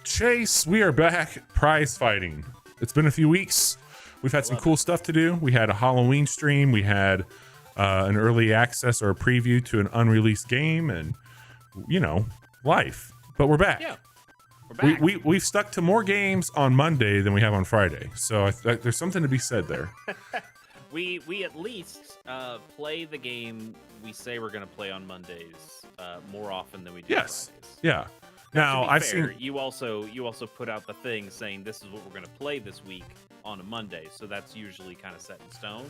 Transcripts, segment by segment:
Chase, we are back prize fighting. It's been a few weeks. We've had some cool stuff to do. We had a Halloween stream. We had an early access or a preview to an unreleased game, and you know, life. But we're back. Yeah, we're back. We've stuck to more games on Monday than we have on Friday. So there's something to be said there. we at least play the game we say we're going to play on Mondays more often than we do Fridays. Yeah. Now I've seen you also put out the thing saying this is what we're going to play this week on a Monday, so that's usually kind of set in stone.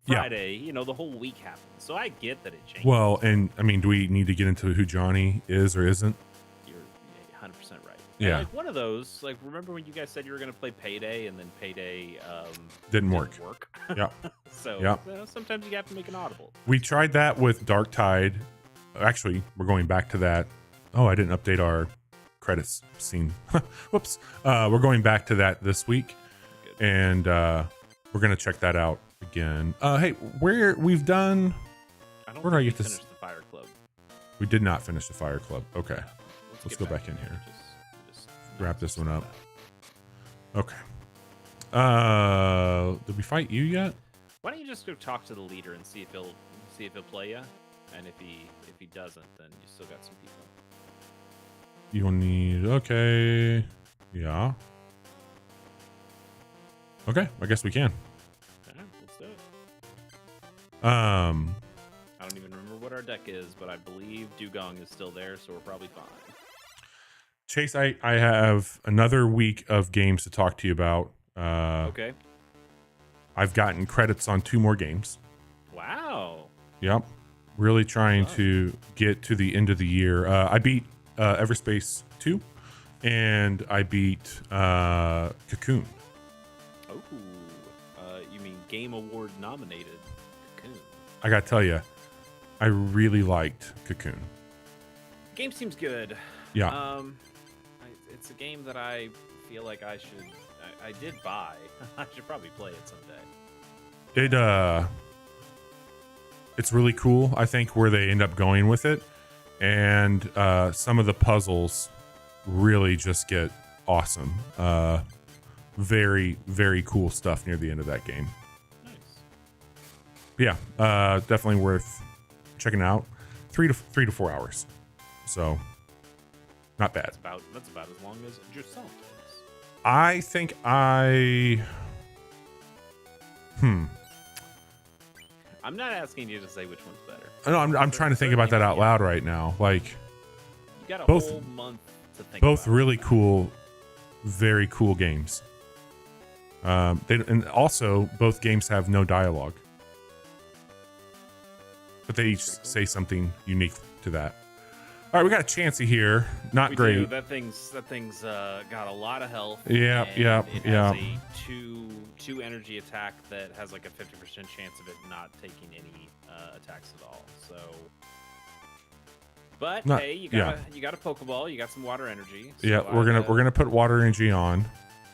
Friday, you know, the whole week happens, so I get that it changes. Well, and I mean, do we need to get into who Johnny is or isn't? You're 100% right. Yeah, like one of those. Like, remember when you guys said you were going to play Payday, and then Payday didn't work. Yeah. So you know, sometimes you have to make an audible. We tried that with Dark Tide. Actually, we're going back to that. Oh, I didn't update our credits scene. Whoops. We're going back to that this week. Good. And we're going to check that out again. Hey, we've done... Where did I get this? Finish the Fire Club. We did not finish the Fire Club. Okay. Let's go back in here. Just wrap this one up. Okay. Did we fight you yet? Why don't you just go talk to the leader and see if he'll play you? And if he doesn't, then you still got some people. You'll need... Okay. Yeah. Okay, I guess we can. Okay, let's do it. I don't even remember what our deck is, but I believe Dugong is still there, so we're probably fine. Chase, I have another week of games to talk to you about. Okay. I've gotten credits on 2 more games. Wow. Yep. Really trying to get to the end of the year. I beat Everspace 2, and I beat Cocoon. Oh, you mean Game Award nominated Cocoon? I gotta tell you, I really liked Cocoon. Game seems good. Yeah. It's a game that I feel like I did buy. I should probably play it someday. It's really cool, I think, where they end up going with it, and some of the puzzles really just get awesome. Very, very cool stuff near the end of that game. Nice. Yeah, definitely worth checking out. 3 to 4 hours, so not bad. That's about as long as yourself is. I think I'm not asking you to say which one's better. No, I'm trying to think about that out loud right now. Like, You got a both- whole month to think both about really cool, very cool games. And also both games have no dialogue, but they each say something unique to that. All right, we got a Chansey here. Not We great. do. That thing's got a lot of health. Yeah, and yeah, it yeah. has a two energy attack that has like a 50% chance of it not taking any attacks at all. So, but hey, you got a Pokeball, you got some water energy. So Yeah, we're gonna put water energy on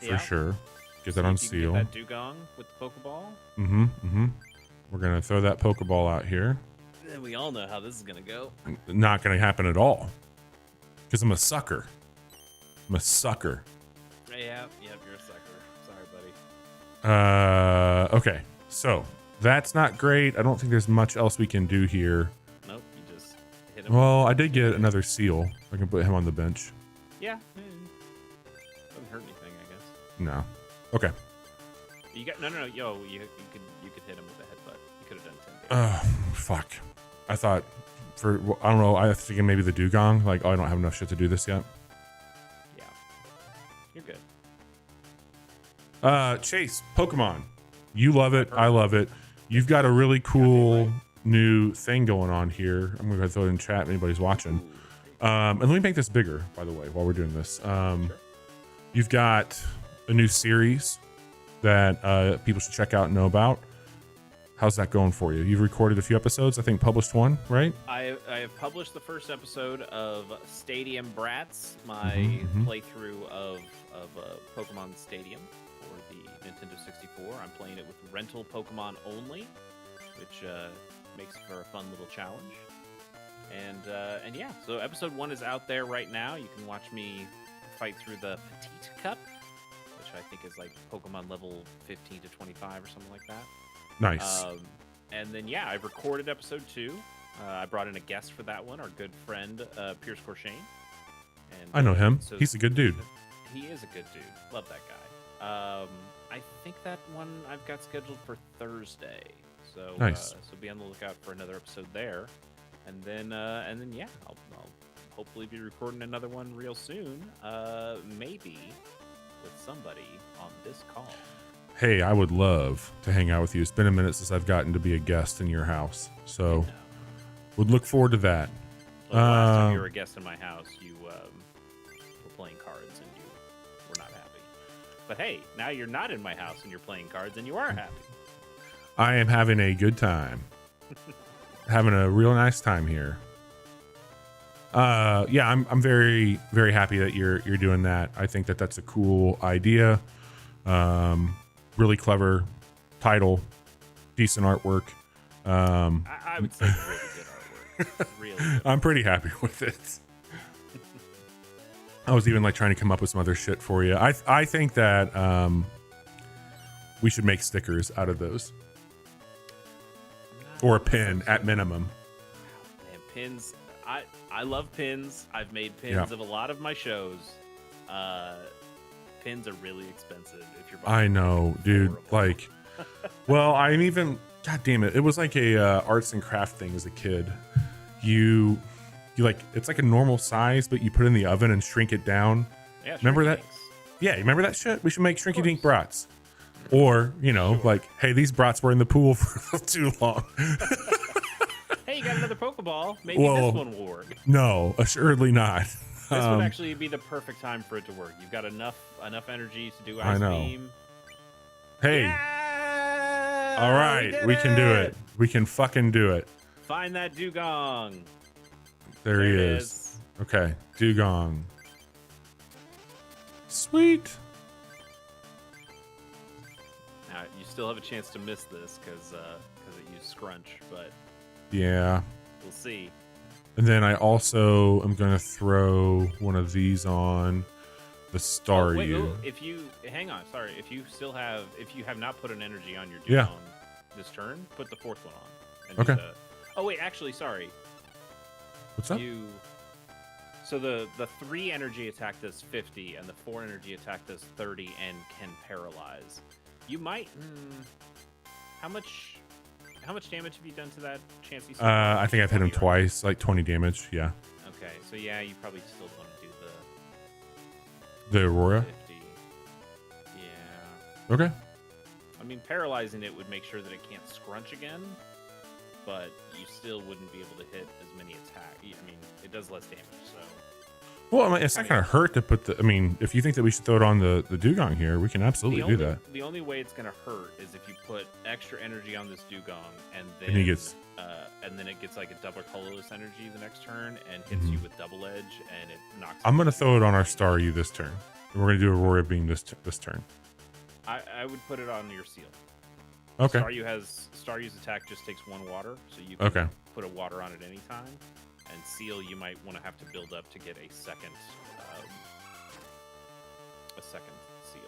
for Yeah. sure. Get that see on if you can seal. Get that Dugong with the Pokeball. We're gonna throw that Pokeball out here. Then we all know how this is gonna go. Not gonna happen at all, because I'm a sucker. I'm a sucker. Yep, you're a sucker. Sorry, buddy. Okay, so that's not great. I don't think there's much else we can do here. Nope, you just hit him. Well, I did get another seal. I can put him on the bench. Yeah. Doesn't hurt anything, I guess. No. Okay. You got no. Yo, you could hit him with a headbutt. You could have done 10 damage. Fuck. I thought I don't know. I was thinking maybe the Dugong. Like, I don't have enough shit to do this yet. Yeah, you're good. Chase, Pokemon. You love it. I love it. You've got a really cool new thing going on here. I'm going to throw it in chat if anybody's watching. And let me make this bigger, by the way, while we're doing this. You've got a new series that people should check out and know about. How's that going for you? You've recorded a few episodes, I think published one, right? I have published the first episode of Stadium Brats, my playthrough of Pokemon Stadium for the Nintendo 64. I'm playing it with rental Pokemon only, which makes for a fun little challenge. And yeah, so episode 1 is out there right now. You can watch me fight through the Petite Cup, which I think is like Pokemon level 15 to 25 or something like that. Nice. And then, yeah, I recorded episode 2. I brought in a guest for that one, our good friend, Pierce Corshane. And, I know him. so He's a good dude. He is a good dude. Love that guy. I think that one I've got scheduled for Thursday. So, Nice. So be on the lookout for another episode there. And then yeah, I'll hopefully be recording another one real soon. Maybe with somebody on this call. Hey, I would love to hang out with you. It's been a minute since I've gotten to be a guest in your house, so would look forward to that. Well, the last time you were a guest in my house, you were playing cards and you were not happy. But hey, now you're not in my house and you're playing cards and you are happy. I am having a good time. Having a real nice time here. Yeah, I'm very, very happy that you're doing that. I think that that's a cool idea. Really clever title, decent artwork. I would say really good artwork. Really good. I'm pretty happy with it. I was even like trying to come up with some other shit for you. I think that we should make stickers out of those, or a pin at minimum. Man, pins. I love pins. I've made pins of a lot of my shows. Pins are really expensive if you're buying. I know, dude. Like, well, I'm even. God damn it! It was like a arts and craft thing as a kid. You like it's like a normal size, but you put it in the oven and shrink it down. Yeah, Remember sure that? things. Yeah, remember that shit? We should make Shrinky Dink brats. Or, like, hey, these brats were in the pool for too long. Hey, Hey, you got another Pokeball. Maybe Well, this one will work. No, assuredly not. This would actually be the perfect time for it to work. You've got enough energy to do Ice Beam. Hey. Yeah! All right, we can do it. We can fucking do it. Find that Dugong. There he is. Okay, Dugong. Sweet. Now you still have a chance to miss this because it used Scrunch, but yeah, we'll see. And then I also am gonna throw one of these on the Staryu. If you hang on, sorry, if you have not put an energy on your Dugong this turn, put the fourth one on. And okay. Oh wait, actually, sorry. What's up? So the 3 energy attack does 50, and the 4 energy attack does 30, and can paralyze. You might. How much damage have you done to that Chansey? I think I've hit him twice, like 20 damage. Yeah. Okay, so yeah, you probably still want to do the Aurora. 50. Yeah. Okay. I mean, paralyzing it would make sure that it can't Scrunch again, but you still wouldn't be able to hit as many attacks. I mean, it does less damage, so. Well, I mean, it's not going to hurt to put the. I mean, if you think that we should throw it on the Dugong here, we can absolutely do that. The only way it's going to hurt is if you put extra energy on this Dugong, and then he gets, and then it gets like a double colorless energy the next turn and hits you with double edge, and it knocks. I'm going to throw it on our Staryu this turn. And we're going to do Aurora Beam this turn. I would put it on your Seal. Okay. Staryu's attack just takes 1 water, so you can put a water on it any time. And Seal, you might want to have to build up to get a second Seal.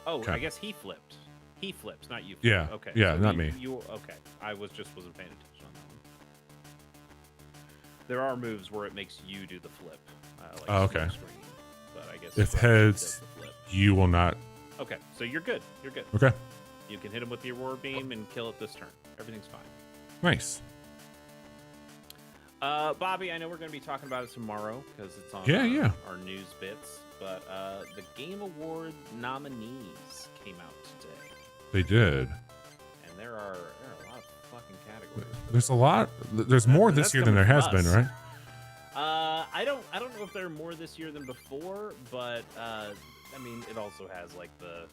Oh, okay. I guess he flipped. He flips, not you. Yeah. Okay. Yeah, so not me. Okay. I wasn't paying attention on that one. There are moves where it makes you do the flip. Like okay. Screen, but I guess if heads, you will not. Okay, so you're good. You're good. Okay. You can hit him with the Aurora Beam and kill it this turn. Everything's fine. Nice. Bobby, I know we're going to be talking about it tomorrow because it's on our news bits, but the Game Award nominees came out today. They did. And there are a lot of fucking categories. There's a lot. There's more this year than there has been, right? I don't know if there are more this year than before, but I mean, it also has like the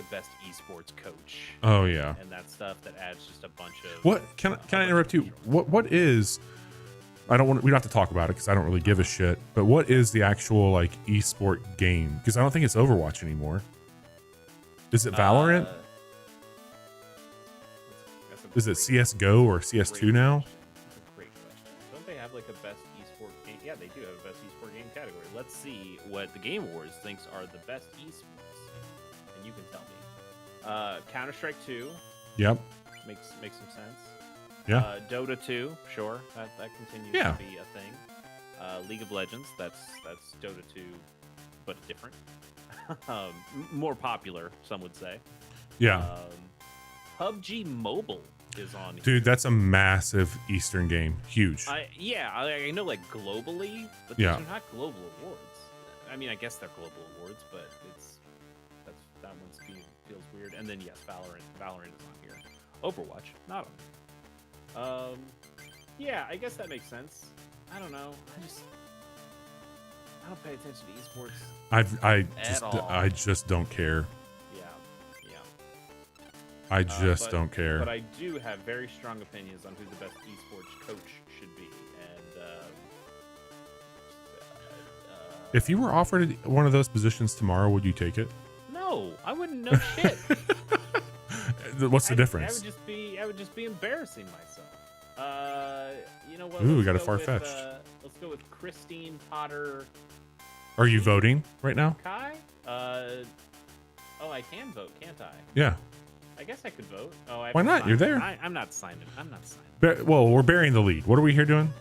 best esports coach. Oh yeah. And that stuff that adds just a bunch of. What can I interrupt you? What is? We don't have to talk about it because I don't really give a shit. But what is the actual like esport game? Because I don't think it's Overwatch anymore. Is it Valorant? Is it CS:GO or CS2 now? That's a great question. Don't they have like a best esport game? Yeah, they do have a best esport game category. Let's see what the Game Awards thinks are the best esports. And you can tell me. Counter-Strike 2. Yep. Makes some sense. Yeah. Dota 2, sure. That continues to be a thing. League of Legends, that's Dota 2, but different. More popular, some would say. Yeah. PUBG Mobile is on here. Dude, that's a massive Eastern game. Huge. I know like globally, but these are not global awards. I mean, I guess they're global awards, but that one feels weird. And then yes, Valorant is on here. Overwatch, not on here. Yeah, I guess that makes sense. I don't know. I don't pay attention to esports. I just don't care. Yeah. I just don't care. But I do have very strong opinions on who the best esports coach should be. And if you were offered one of those positions tomorrow, would you take it? No, I wouldn't know shit. What's the difference? I would just be embarrassing myself. You know what? Ooh, we got a far-fetched. Let's go with Christine Potter. Are you voting right now? Kai? I can vote, can't I? Yeah. I guess I could vote. Oh, why not? You're there. I'm not signing. Well, we're burying the lead. What are we here doing?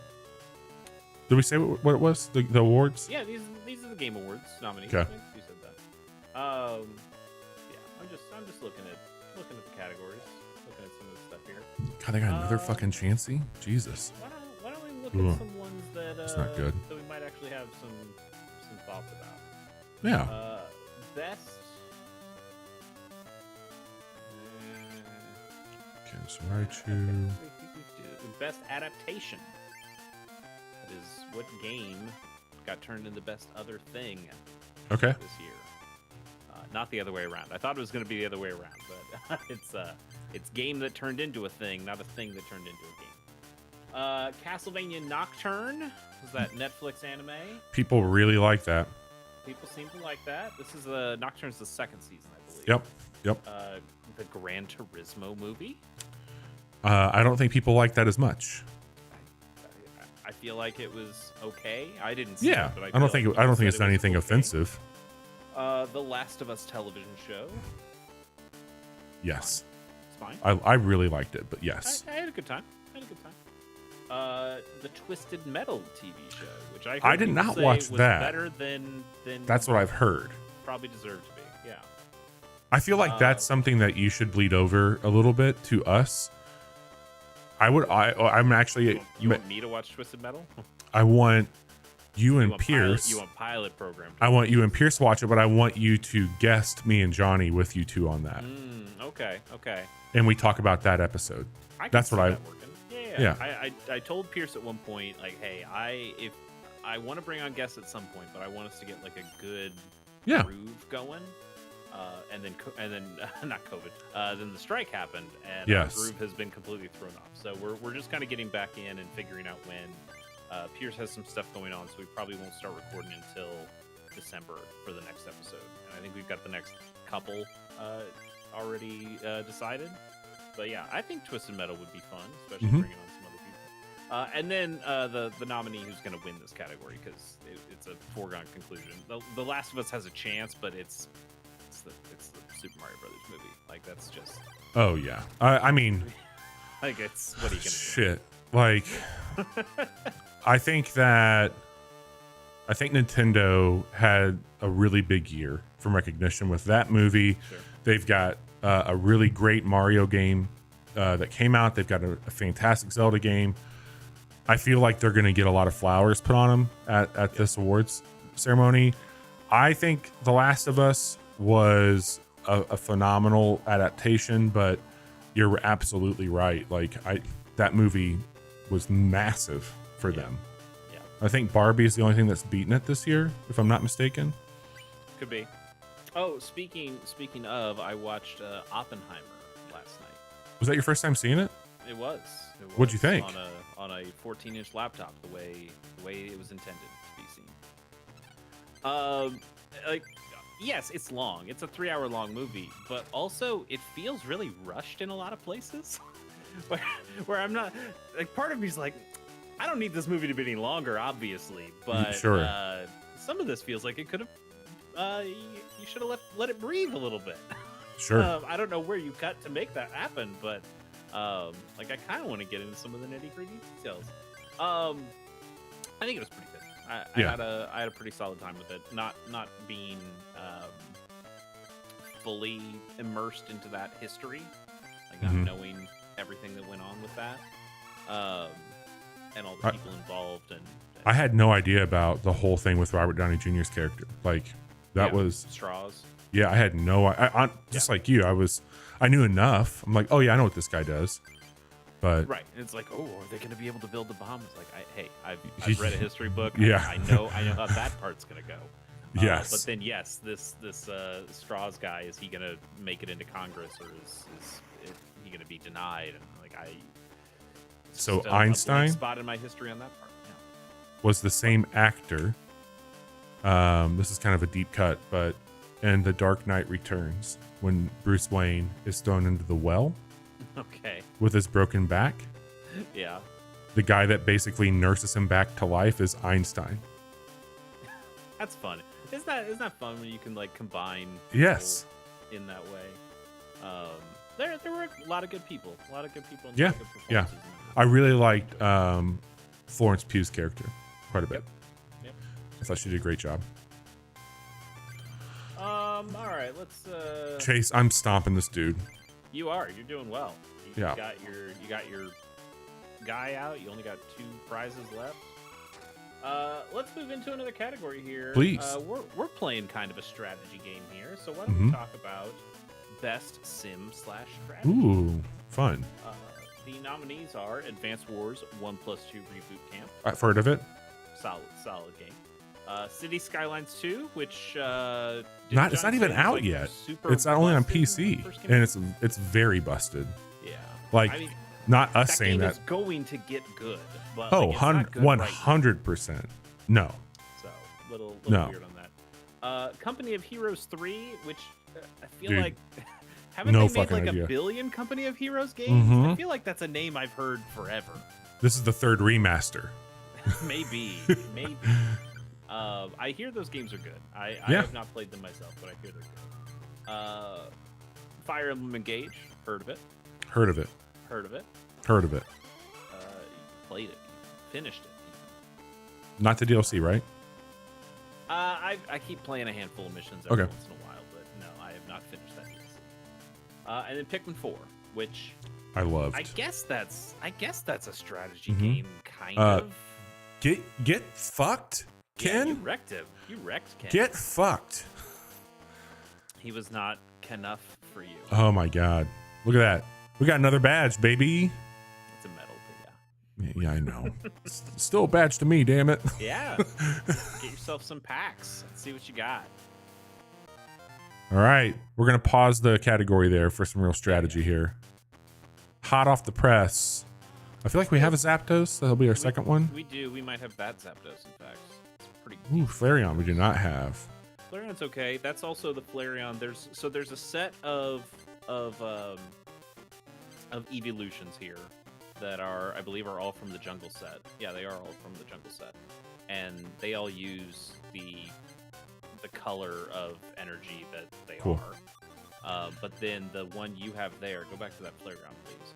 Did we say what it was? The awards? Yeah, these are the Game Awards nominees. Okay. You said that. Yeah, I'm just looking at the categories, looking at some of the stuff here. God, they got another fucking Chansey. Jesus. Why don't we look at some ones that it's not good. that we might actually have some thoughts about? Yeah. Best. Okay, so Raichu. We best adaptation. That is what game got turned into best other thing Okay. this year. Not the other way around. I thought it was going to be the other way around, but it's game that turned into a thing, not a thing that turned into a game. Castlevania Nocturne was that Netflix anime. People really like that. People seem to like that. This is Nocturne's the second season, I believe. Yep. The Gran Turismo movie. I don't think people like that as much. I feel like it was okay. I didn't see Yeah, it, but I don't think it's was anything okay. offensive. The Last of Us television show. Yes, It's fine. I really liked it, but yes, I had a good time. The Twisted Metal TV show, which I I did people not say watch was that. Better than that's what I've heard. probably deserved to be. Yeah. I feel like that's something that you should bleed over a little bit to us. I'm actually. You want me to watch Twisted Metal? I want you and want Pierce. you want pilot program? I want you and Pierce to watch it, but I want you to guest me and Johnny with you two on that, Okay. and we talk about that episode. I can That's see what I. that working. Yeah. I told Pierce at one point, like, hey, if I want to bring on guests at some point, but I want us to get like a good groove going. And then not COVID. Then the strike happened, and our groove has been completely thrown off. So we're just kind of getting back in and figuring out when. Pierce has some stuff going on, so we probably won't start recording until December for the next episode. And I think we've got the next couple already decided. But yeah, I think Twisted Metal would be fun, especially bringing on some other people. And then the nominee who's going to win this category, because it's a foregone conclusion. The Last of Us has a chance, but it's the Super Mario Brothers movie. Like, that's just. Oh yeah. I mean. Like, it's what are you gonna do? Shit. Like. I think Nintendo had a really big year from recognition with that movie. Sure. They've got a really great Mario game that came out. They've got a fantastic Zelda game. I feel like they're going to get a lot of flowers put on them at this awards ceremony. I think The Last of Us was a phenomenal adaptation, but you're absolutely right. Like, that movie was massive for them. Yeah. I think Barbie is the only thing that's beaten it this year, if I'm not mistaken. Could be. Oh, speaking of, I watched Oppenheimer last night. Was that your first time seeing it? It was. What'd you think? On a 14-inch laptop, the way it was intended to be seen. Like, yes, it's long. It's a 3-hour long movie, but also it feels really rushed in a lot of places. where I'm not, like, part of me's like, I don't need this movie to be any longer, obviously, but sure. Some of this feels like it could have. You should have let it breathe a little bit. Sure. I don't know where you cut to make that happen, but like, I kind of want to get into some of the nitty-gritty details. I think it was pretty good. I had a pretty solid time with it. Not being fully immersed into that history, like not knowing everything that went on with that, and all the people involved. And I had no idea about the whole thing with Robert Downey Jr.'s character. Like, that was straws. Yeah, I had no. I just like you. I knew enough. I'm like, oh yeah, I know what this guy does. But right, and it's like, oh, are they going to be able to build the bomb? It's like, I've read a history book. Yeah, I know how that part's going to go. Yes, but then yes, this straws guy, is he going to make it into Congress, or is he going to be denied? And like, so Einstein spot in my history on that part. Yeah. Was the same actor. This is kind of a deep cut, but in The Dark Knight Returns, when Bruce Wayne is thrown into the well, okay, with his broken back, yeah, the guy that basically nurses him back to life is Einstein. That's fun. Isn't that fun when you can, like, combine yes in that way? There were a lot of good people. A lot of good people. Yeah, yeah. I really liked Florence Pugh's character quite a bit. Yep. I thought she did a great job. All right, let's. Chase, I'm stomping this dude. You're doing well. You Yeah. got your guy out. You only got 2 prizes left. Let's move into another category here. Please. We're playing kind of a strategy game here, so why don't we talk about best sim/strategy? Ooh, fun. the nominees are Advance Wars 1+2 Reboot Camp. I've heard of it. Solid game. City Skylines 2, which It's not even out yet. It's only on PC, and it's very busted. Yeah, like I mean, not us saying that. It's going to get good. But Oh, like, it's not good 100%. No. So little No. weird on that. Company of Heroes 3, which I feel Dude, like haven't no they made fucking like idea. a billion Company of Heroes games? Mhm. I feel like that's a name I've heard forever. This is the third remaster. Maybe. I hear those games are good. I Yeah. have not played them myself, but I hear they're good. Fire Emblem Engage, heard of it. Heard of it. Heard of it. Heard of it. Played it. Finished it. Not the DLC, right? I keep playing a handful of missions every Okay. once in a while, but no, I have not finished that DLC. And then Pikmin 4, which I loved. I guess that's a strategy Mhm. game, kind of. Get fucked, Yeah, you Ken. wrecked him. You wrecked Ken. Get fucked. He was not enough for you. Oh my god. Look at that. We got another badge, baby. It's a medal, but Yeah, I know. It's still a badge to me, damn it. yeah. Get yourself some packs. Let's see what you got. All right. We're going to pause the category there for some real strategy here. Hot off the press. I feel like we have a Zapdos. That'll be our second one. We do. We might have that Zapdos, in fact. It's pretty Ooh, Flareon we do not have. Flareon's okay. That's also the Flareon. There's a set of evolutions here that I believe are all from the jungle set. Yeah, they are all from the jungle set, and they all use the color of energy that they Cool. are. But then the one you have there, go back to that Flareon, please.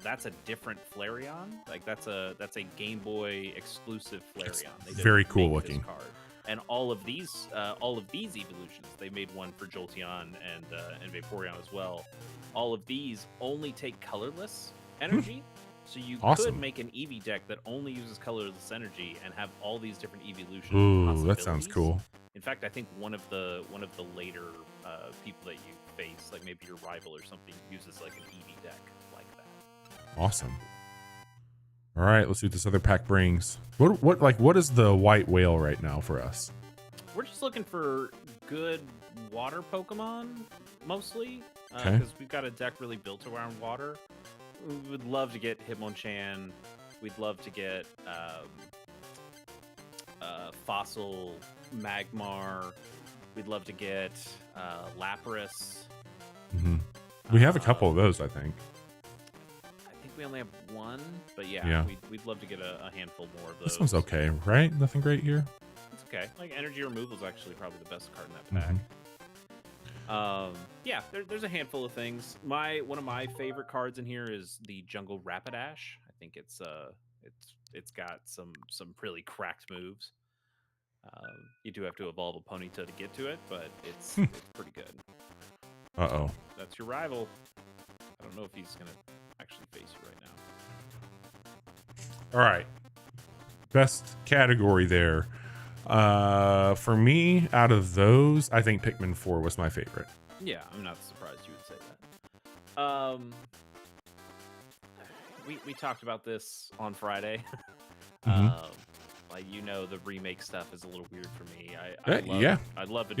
That's a different Flareon. Like that's a Game Boy exclusive Flareon. They didn't very cool make this looking. card. And all of these evolutions, they made one for Jolteon and Vaporeon as well. All of these only take colorless energy, so you Awesome. could make an Eevee deck that only uses colorless energy and have all these different evolutions. Ooh, that sounds possibilities. cool. In fact, I think one of the later people that you face, like maybe your rival or something, uses like an Eevee deck like that. Awesome. All right, let's see what this other pack brings. What is the white whale right now for us? We're just looking for good water Pokemon, mostly, Okay. because we've got a deck really built around water. We would love to get Hitmonchan. We'd love to get Fossil Magmar. We'd love to get Lapras. Mm-hmm. We have a couple of those, I think. I think we only have one, but yeah, Yeah. We'd love to get a handful more of those. This one's okay, right? Nothing great here. It's okay. Like energy removal is actually probably the best card in that pack. Mhm. Yeah, there's a handful of things. One of my favorite cards in here is the Jungle Rapidash. I think it's got some really cracked moves. You do have to evolve a Ponyta to get to it, but it's pretty good. Uh-oh. That's your rival. I don't know if he's gonna actually face you right now. All right. Best category there. For me, out of those, I think Pikmin 4 was my favorite. Yeah, I'm not surprised you would say that. We talked about this on Friday. Mhm. Like the remake stuff is a little weird for me. I love Yeah.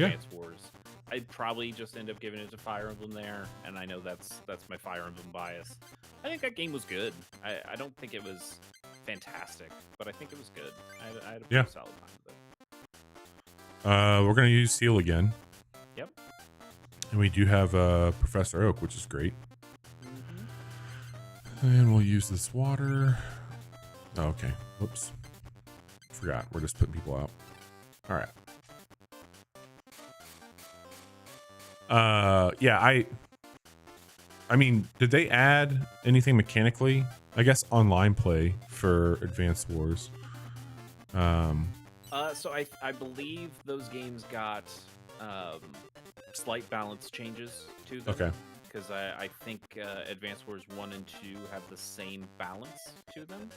Advance Wars. I'd probably just end up giving it to Fire Emblem there, and I know that's my Fire Emblem bias. I think that game was good. I don't think it was fantastic, but I think it was good. I had a pretty solid time with it. We're going to use Seal again. Yep. And we do have Professor Oak, which is great. Mm-hmm. And we'll use this water. Oh, okay. Whoops. Forgot. We're just putting people out. All right. Yeah, I mean, did they add anything mechanically? I guess online play for Advanced Wars. So I believe those games got slight balance changes to them. Okay. Because I think Advance Wars 1 and 2 have the same balance to them,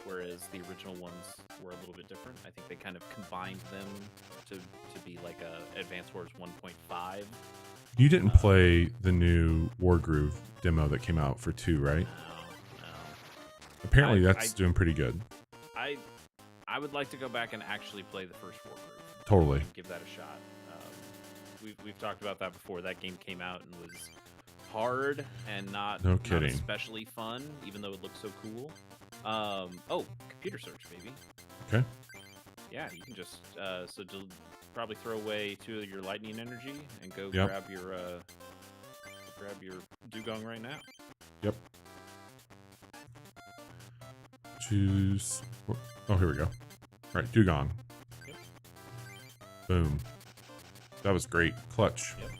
whereas the original ones were a little bit different. I think they kind of combined them to be like a Advance Wars 1.5. You didn't play the new War Groove, demo that came out for 2, right? No. Apparently that's doing pretty good. I would like to go back and actually play the first Wargroove. Totally. Give that a shot. We've talked about that before. That game came out and was hard and not especially fun, even though it looked so cool. Computer search, baby. Okay. Yeah, you can just probably throw away 2 of your lightning energy and go grab your dugong right now. Yep. Choose. Oh, here we go. All right, dugong. Yep. Boom. That was great. Clutch. Yep.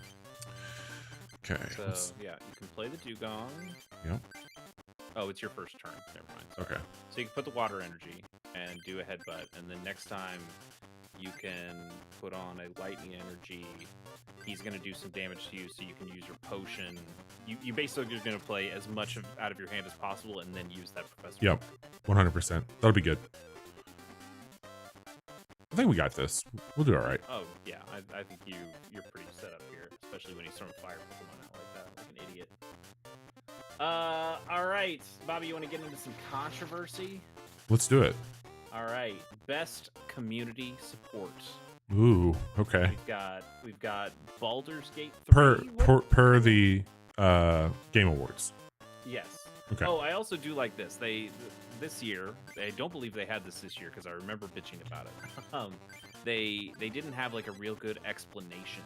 Okay. So yeah, you can play the dugong. Yep. Oh, it's your first turn. Never mind. Sorry. Okay. So you can put the water energy and do a headbutt, and then next time you can put on a lightning energy. He's going to do some damage to you, so you can use your potion. You basically are going to play as much out of your hand as possible, and then use that Professor. Yep. 100%. That'll be good. I think we got this. We'll do all right. Oh yeah, I think you're pretty set up here, especially when he's throwing fire Pokemon out like that, like an idiot. All right, Bobby, you want to get into some controversy? Let's do it. All right, best community support. Ooh, okay. We've got Baldur's Gate 3. Per the Game Awards. Yes. Okay. Oh, I also do like this. This year, I don't believe they had this year because I remember bitching about it. They didn't have like a real good explanation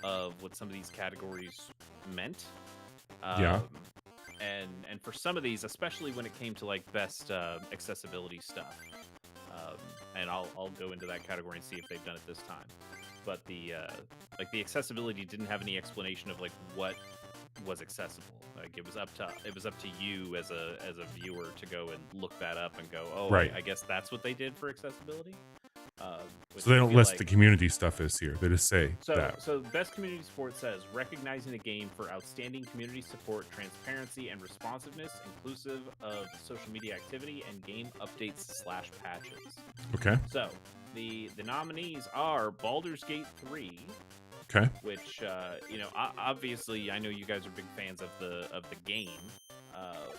of what some of these categories meant. Yeah. And for some of these, especially when it came to like best accessibility stuff, and I'll go into that category and see if they've done it this time. But the accessibility didn't have any explanation of like what was accessible. Like it was up to you as a viewer to go and look that up and go, oh, right. I guess that's what they did for accessibility. So they don't list the community stuff is here. They just say that. So best community support says recognizing a game for outstanding community support, transparency, and responsiveness, inclusive of social media activity and game updates/patches. Okay. So the nominees are Baldur's Gate 3. Okay. Which obviously I know you guys are big fans of the game,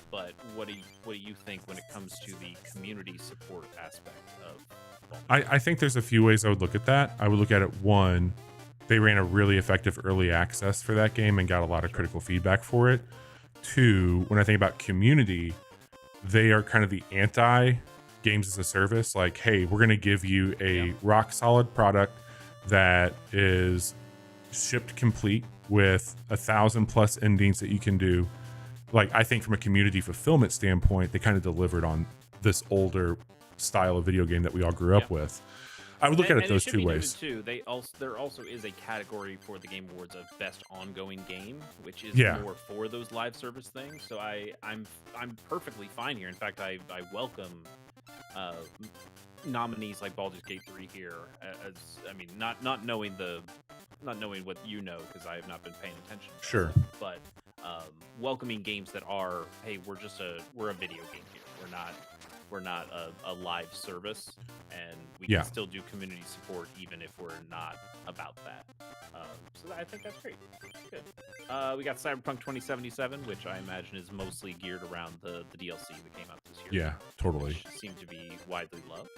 but what do you think when it comes to the community support aspect of? I think there's a few ways I would look at that. I would look at it, one, they ran a really effective early access for that game and got a lot of critical feedback for it. 2, when I think about community, they are kind of the anti games as a service. Like, hey, we're going to give you a rock solid product that is shipped complete with 1,000+ endings that you can do. Like, I think from a community fulfillment standpoint, they kind of delivered on this older style of video game that we all grew up with. I would look at it those 2 ways. Too, there also is a category for the Game Awards of best ongoing game, which is more for those live service things. So I'm perfectly fine here. In fact, I welcome nominees like Baldur's Gate 3 here. Not knowing what you know, because I have not been paying attention. Sure. But welcoming games that are, hey, we're a video game here. We're not a live service, and we can still do community support even if we're not about that. So I think that's great. Good. We got Cyberpunk 2077, which I imagine is mostly geared around the DLC that came out this year. Yeah, totally. Which seemed to be widely loved.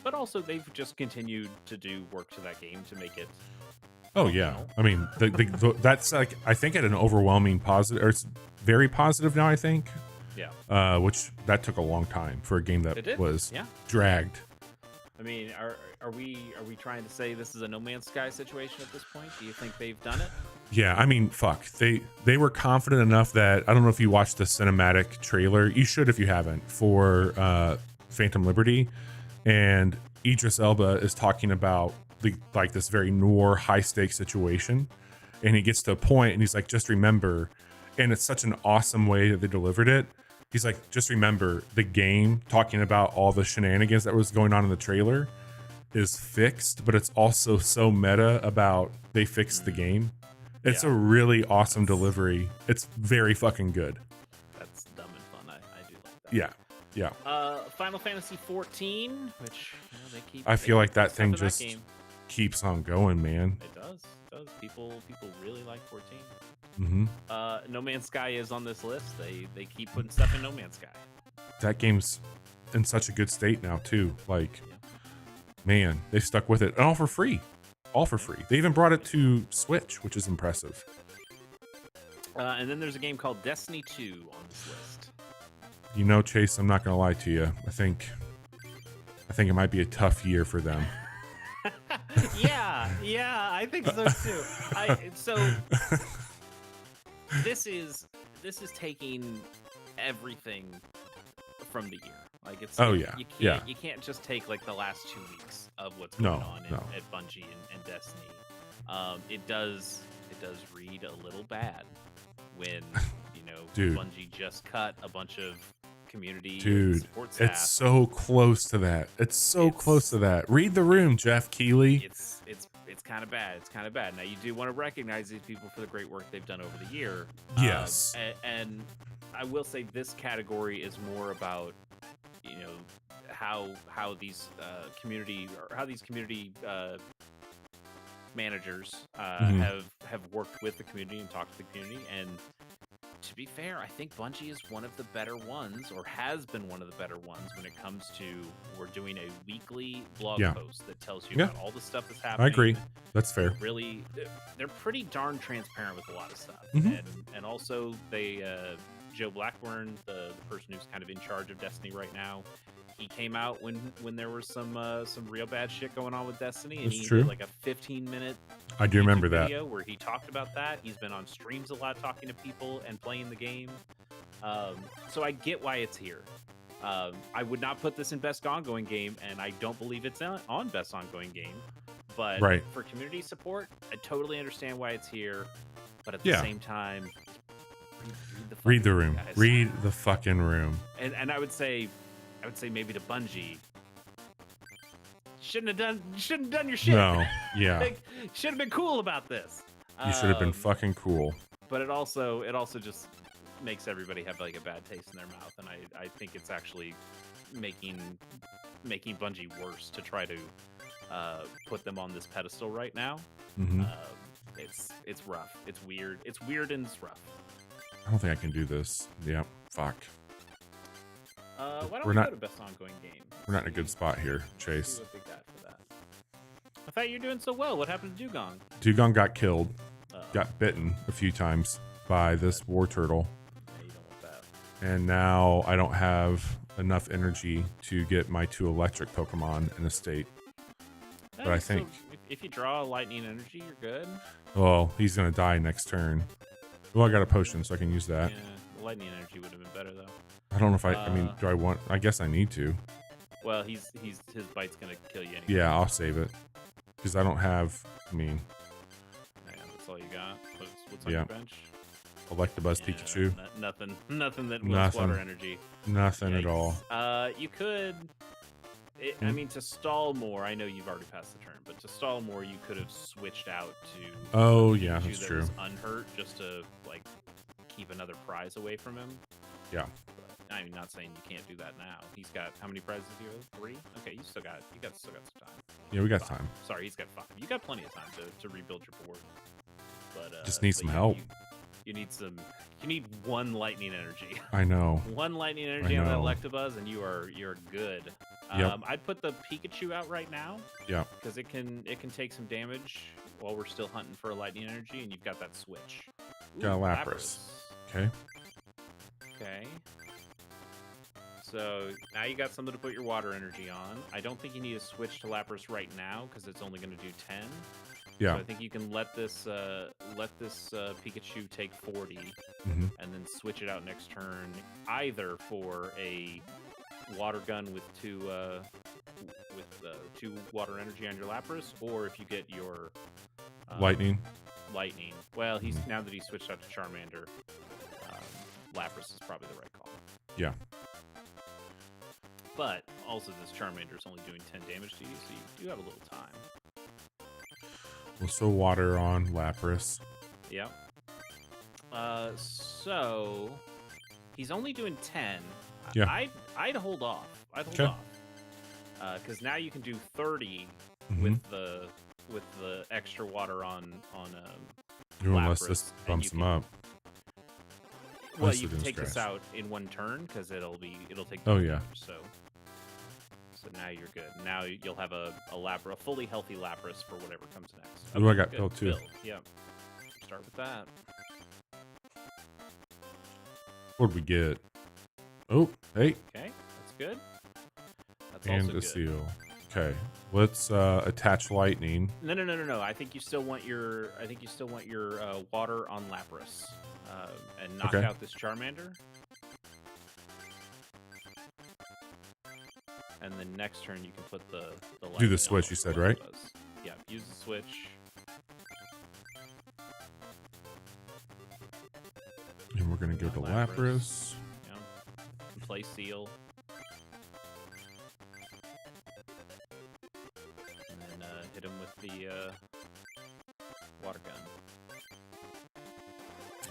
But also, they've just continued to do work to that game to make it. Oh yeah, I mean, that's like, I think at an overwhelming positive, or it's very positive now. I think. Yeah. Which that took a long time for a game that was dragged. I mean, are we trying to say this is a No Man's Sky situation at this point? Do you think they've done it? Yeah, I mean, fuck. They were confident enough that, I don't know if you watched the cinematic trailer. You should if you haven't, for Phantom Liberty, and Idris Elba is talking about this very noir, high stakes situation, and he gets to a point and he's like, just remember, and it's such an awesome way that they delivered it. He's like, just remember, the game, talking about all the shenanigans that was going on in the trailer, is fixed, but it's also so meta about they fixed the game. It's a really awesome delivery. It's very fucking good. That's dumb and fun. I do like that. Yeah. Final Fantasy 14, which they keep. I feel like that thing just keeps on going, man. It does. People really like 14. No Man's Sky is on this list. They keep putting stuff in No Man's Sky. That game's in such a good state now too. Like, man, they stuck with it, and all for free. They even brought it to Switch, which is impressive. And then there's a game called Destiny 2 on this list. You know, Chase, I'm not gonna lie to you. I think it might be a tough year for them. yeah, I think so too. This is taking everything from the year. Like it's you can't just take like the last 2 weeks of what's going on at Bungie and Destiny. It does read a little bad when Bungie just cut a bunch of community support staff. It's so close to that. Close to that. Read the room, Jeff Keighley. It's kind of bad. It's kind of bad. Now you do want to recognize these people for the great work they've done over the year. Yes. And I will say this category is more about how these community managers have worked with the community and talked to the community. And to be fair, I think Bungie is one of the better ones, or has been one of the better ones when it comes to we're doing a weekly blog post that tells you about all the stuff that's happening. I agree. That's fair. Really, they're pretty darn transparent with a lot of stuff. And also they Joe Blackburn, the person who's kind of in charge of Destiny right now, he came out when there was some real bad shit going on with Destiny, and he did like a 15-minute I do remember that video where he talked about that. He's been on streams a lot talking to people and playing the game. So I get why it's here. I would not put this in best ongoing game, and I don't believe it's on best ongoing game. But for community support, I totally understand why it's here. But at the same time, read the room. Guys. Read the fucking room. And I would say maybe to Bungie, shouldn't have done your shit. No, yeah. Like, should have been cool about this. You should have been fucking cool. But it also just makes everybody have like a bad taste in their mouth, and I think it's actually making Bungie worse to try to put them on this pedestal right now. It's rough. It's weird. It's weird and it's rough. I don't think I can do this. Yeah, fuck. Why don't we go to best ongoing game? We're not in a good spot here, Chase. Big guy for that. I thought you were doing so well. What happened to Dugong? Dugong got killed. Got bitten a few times by this war turtle. Yeah, you don't want that. And now I don't have enough energy to get my 2 electric Pokemon in a state. But I think if you draw lightning energy, you're good. Well, he's gonna die next turn. Well, I got a potion, so I can use that. Yeah, the lightning energy would have been better though. I don't know if I mean, do I want? I guess I need to. Well, his bite's gonna kill you anyway. Yeah, I'll save it because I don't have. I mean, that's all you got. What's on your bench? Electabuzz Pikachu. Nothing that wants water energy. Nothing at all. You could. I mean, to stall more. I know you've already passed the turn, but to stall more, you could have switched out to. Oh yeah, that's true. Was unhurt, just to like keep another prize away from him. Yeah. But, I mean, not saying you can't do that now. He's got how many prizes do you have? 3? Okay, you still got some time. Yeah, we got time. Sorry, he's got 5. You got plenty of time to rebuild your board. But just need some help. You need 1 lightning energy. I know. 1 lightning energy on that Electabuzz, and you're good. Yep. I'd put the Pikachu out right now. Yeah. Because it can take some damage while we're still hunting for a lightning energy, and you've got that switch. Got a Lapras. Okay. Okay. So now you got something to put your water energy on. I don't think you need to switch to Lapras right now because it's only going to do 10. Yeah. So I think you can let this Pikachu take 40, and then switch it out next turn, either for a water gun with 2 water energy on your Lapras, or if you get your lightning. Well, he's now that he's switched out to Charmander, Lapras is probably the right call. Yeah. But also, this Charmander is only doing 10 damage to you, so you do have a little time. We'll still water on Lapras. Yeah. So he's only doing 10. Yeah. I'd hold off. Because now you can do 30 with the extra water on Ooh, unless this and bumps you them can- up. Well, Unless you they're can gonna take this scratch. out in one turn because it'll take. Oh, damage, yeah. So now you're good. Now you'll have a fully healthy Lapras for whatever comes next. Ooh, I got good. built too. Build. Yep. Start with that. What'd we get? Oh, hey, Okay, that's good. That's and also a good. seal. Okay, let's attach lightning. No. I think you still want your water on Lapras, and knock Okay. out this Charmander. And then next turn you can put the lightning Do the on switch, you said, whatever right? it does. Yeah, use the switch. And we're gonna go to Lapras. Yeah. And play seal. And then hit him with the water gun.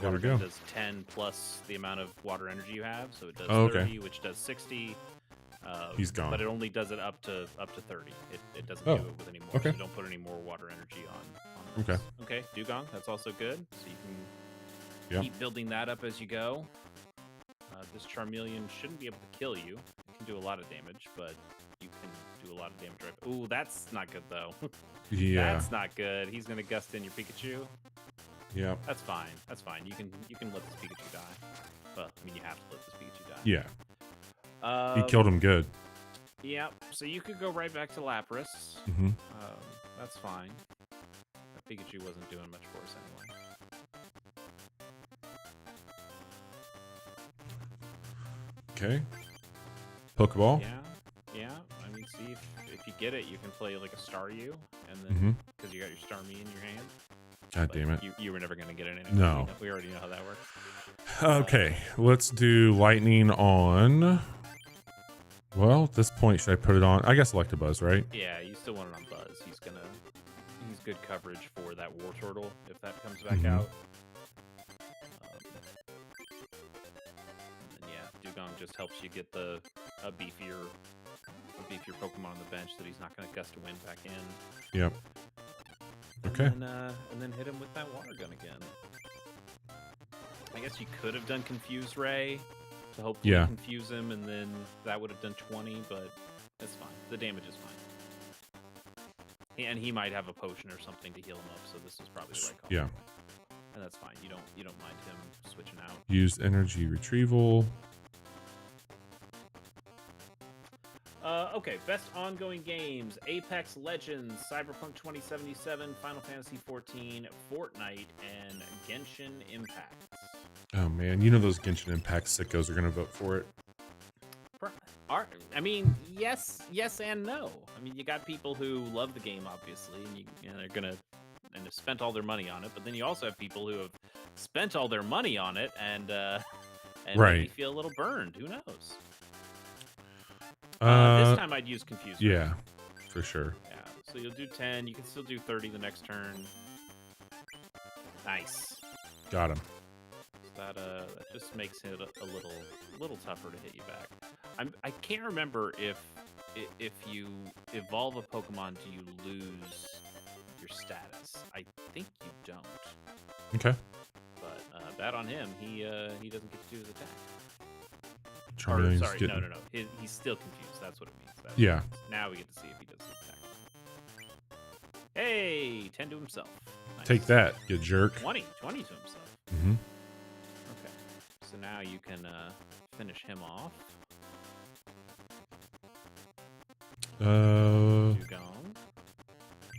There we Water gun go. does 10 plus the amount of water energy you have, so it does Oh, okay. 30, which does 60. He's gone. But it only does it up to 30. It doesn't Oh, do it with any more. okay. So don't put any more water energy on this. Okay, Dugong, that's also good. So you can keep building that up as you go. This Charmeleon shouldn't be able to kill you. It can do a lot of damage, but you can do a lot of damage right. Ooh, that's not good though. Yeah. That's not good. He's gonna gust in your Pikachu. Yeah. That's fine. That's fine. You can let this Pikachu die. Well, I mean, you have to let this Pikachu die. Yeah. He killed him good. Yep. So you could go right back to Lapras. Mm-hmm. That's fine. That Pikachu wasn't doing much for us anyway. Okay. Pokeball. Yeah. I mean, see if you get it, you can play like a Staryu, and then because you got your Starmie in your hand. God But damn it. You were never going to get it anyway. No. We already know how that works. Okay, let's do lightning on. Well, at this point, should I put it on? I guess Electabuzz, right? Yeah, you still want it on Buzz. He's good coverage for that War Turtle if that comes back out. And then, yeah, Dugong just helps you get a beefier Pokemon on the bench that he's not going to gust a wind back in. Yep. Okay. And then hit him with that water gun again. I guess you could have done Confuse Ray to hopefully confuse him, and then that would have done 20, but it's fine. The damage is fine. And he might have a potion or something to heal him up, so this is probably the right call. Yeah. And that's fine. You don't mind him switching out. Use energy retrieval. Okay, best ongoing games: Apex Legends, Cyberpunk 2077, Final Fantasy 14, Fortnite, and Genshin Impact. Oh man, you know those Genshin Impact sickos are gonna vote for it. I mean, yes and no. I mean, you got people who love the game, obviously, and they're gonna have spent all their money on it. But then you also have people who have spent all their money on it and maybe feel a little burned. Who knows? This time I'd use Confuse. Yeah, for sure. Yeah, so you'll do 10. You can still do 30 the next turn. Nice. Got him. That just makes it a little tougher to hit you back. I can't remember if you evolve a Pokemon, do you lose your status? I think you don't. Okay. But that on him, he doesn't get to do his attack. Charmeleon's Sorry, getting... no. He's still confused. That's what it means. Yeah. Now we get to see if he does his attack. Hey, 10 to himself. Nice. Take that, you jerk. 20 to himself. Mm-hmm. Okay. So now you can finish him off. Dugong.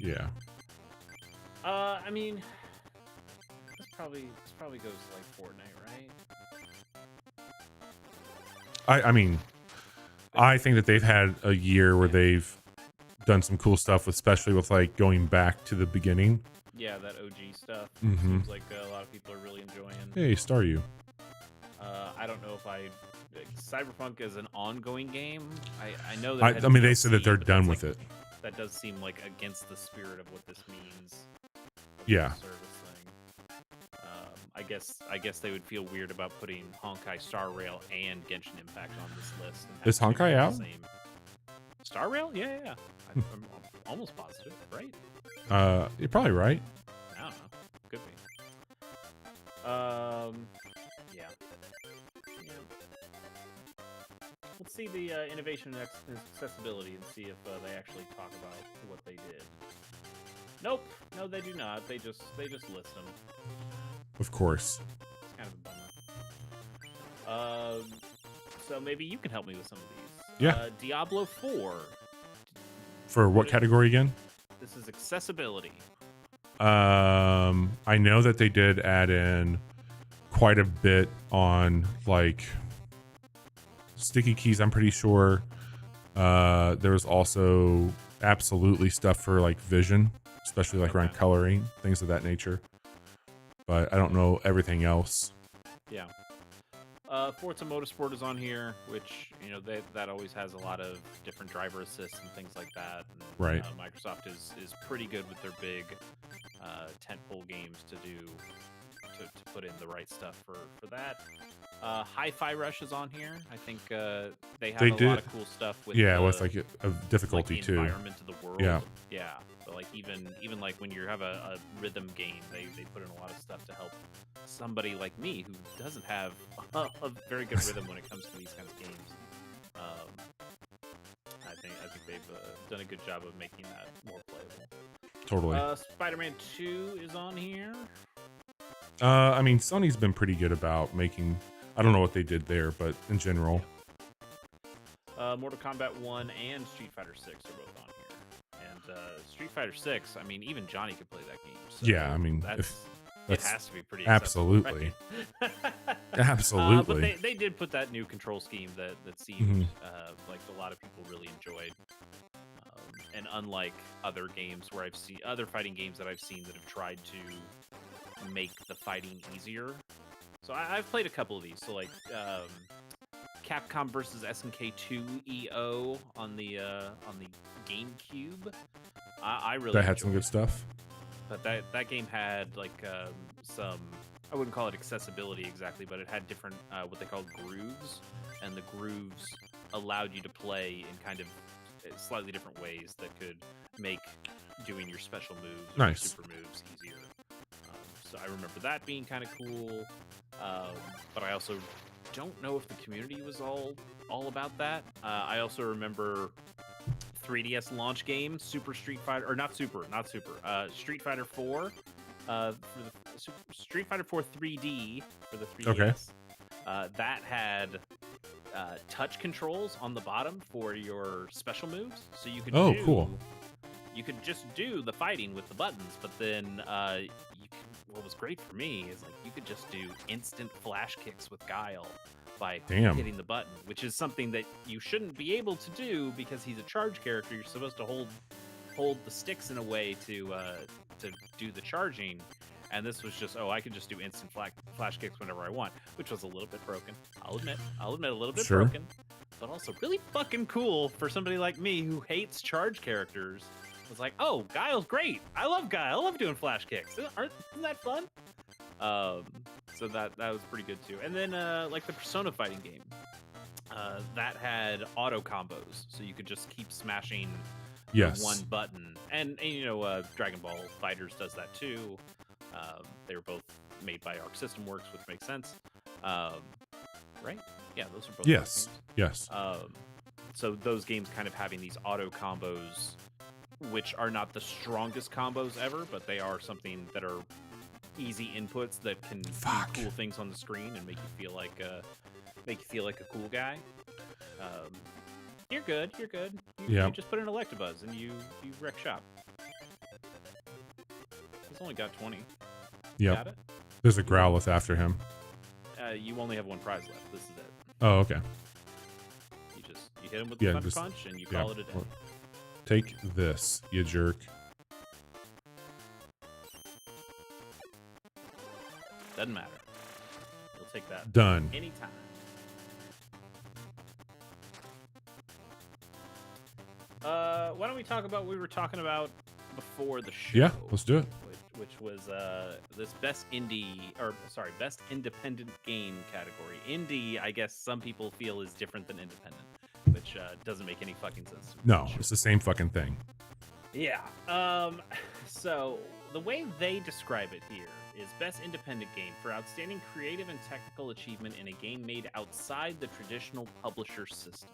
Yeah. I mean, this probably goes like Fortnite, right? I mean, I think that they've had a year where they've done some cool stuff, especially with like going back to the beginning. Yeah, that OG stuff. Mm-hmm. Seems like a lot of people are really enjoying. Hey, Staryu. I don't know if Cyberpunk is an ongoing game. I know that. I mean, they said that they're done with it. That does seem like against the spirit of what this means. Yeah. Service thing. I guess they would feel weird about putting Honkai Star Rail and Genshin Impact on this list. Is Honkai out? Star Rail? Yeah. I'm almost positive, right? You're probably right. I don't know. Could be. Yeah. Let's see the innovation and accessibility and see if they actually talk about what they did. Nope. No, they do not. They just list them. Of course. It's kind of a bummer. So maybe you can help me with some of these. Yeah. Diablo 4. For what category again? This is accessibility. I know that they did add in quite a bit on like sticky keys. I'm pretty sure there was also absolutely stuff for like vision, especially like around coloring, things of that nature. But I don't know everything else. Yeah. Forza Motorsport is on here, which, you know, that always has a lot of different driver assists and things like that. And, right. Microsoft is pretty good with their big tentpole games to put in the right stuff for that. Hi-Fi Rush is on here. I think they have a lot of cool stuff with with like a difficulty like the too. Environment of the world. Yeah. But like even like when you have a rhythm game, they put in a lot of stuff to help somebody like me who doesn't have a very good rhythm when it comes to these kinds of games. I think they've done a good job of making that more playable. Totally. Spider-Man 2 is on here. I mean, Sony's been pretty good about making. I don't know what they did there, but in general. Mortal Kombat 1 and Street Fighter 6 are both on here. And Street Fighter 6, I mean, even Johnny could play that game. So yeah, I mean, it has to be pretty absolutely. Right? Absolutely. But they did put that new control scheme that seemed like a lot of people really enjoyed. And unlike other games where I've seen other fighting games that I've seen that have tried to make the fighting easier. So I've played a couple of these. So like Capcom versus SNK 2 EO on the GameCube. I really had some good stuff. But that game had like some, I wouldn't call it accessibility exactly, but it had different what they called grooves, and the grooves allowed you to play in kind of slightly different ways that could make doing your special moves or super moves easier. So I remember that being kind of cool, but I also don't know if the community was all about that. I also remember 3DS launch game, Street Fighter 4, Street Fighter 4 3D for the 3DS. Okay. That had touch controls on the bottom for your special moves, so you could cool. You could just do the fighting with the buttons, but then what was great for me is like you could just do instant flash kicks with Guile by hitting the button, which is something that you shouldn't be able to do because he's a charge character. You're supposed to hold the sticks in a way to do the charging, and this was just I could just do instant flash kicks whenever I want, which was a little bit broken. I'll admit a little bit broken, but also really fucking cool for somebody like me who hates charge characters. I was like, oh, Guile's great. I love Guile. I love doing flash kicks. Isn't that fun? So that was pretty good too. And then like the Persona fighting game, that had auto combos, so you could just keep smashing one button. And you know, Dragon Ball Fighters does that too. They were both made by Arc System Works, which makes sense. Right? Yeah, those are both. Yes. Yes. So those games kind of having these auto combos, which are not the strongest combos ever, but they are something that are easy inputs that can do cool things on the screen and make you feel like a cool guy. You're good. You just put in Electabuzz and you wreck shop. He's only got 20. Yeah. Got it? There's a Growlithe after him. You only have one prize left. This is it. Oh, okay. You hit him with the Thunder Punch and you call it a day. Take this, you jerk. Doesn't matter. You'll take that. Done. Anytime. Why don't we talk about what we were talking about before the show? Yeah, let's do it. Which was this best independent game category. Indie, I guess some people feel is different than independent, which doesn't make any fucking sense to me. No, it's the same fucking thing. Yeah. So the way they describe it here is Best Independent Game for outstanding creative and technical achievement in a game made outside the traditional publisher system.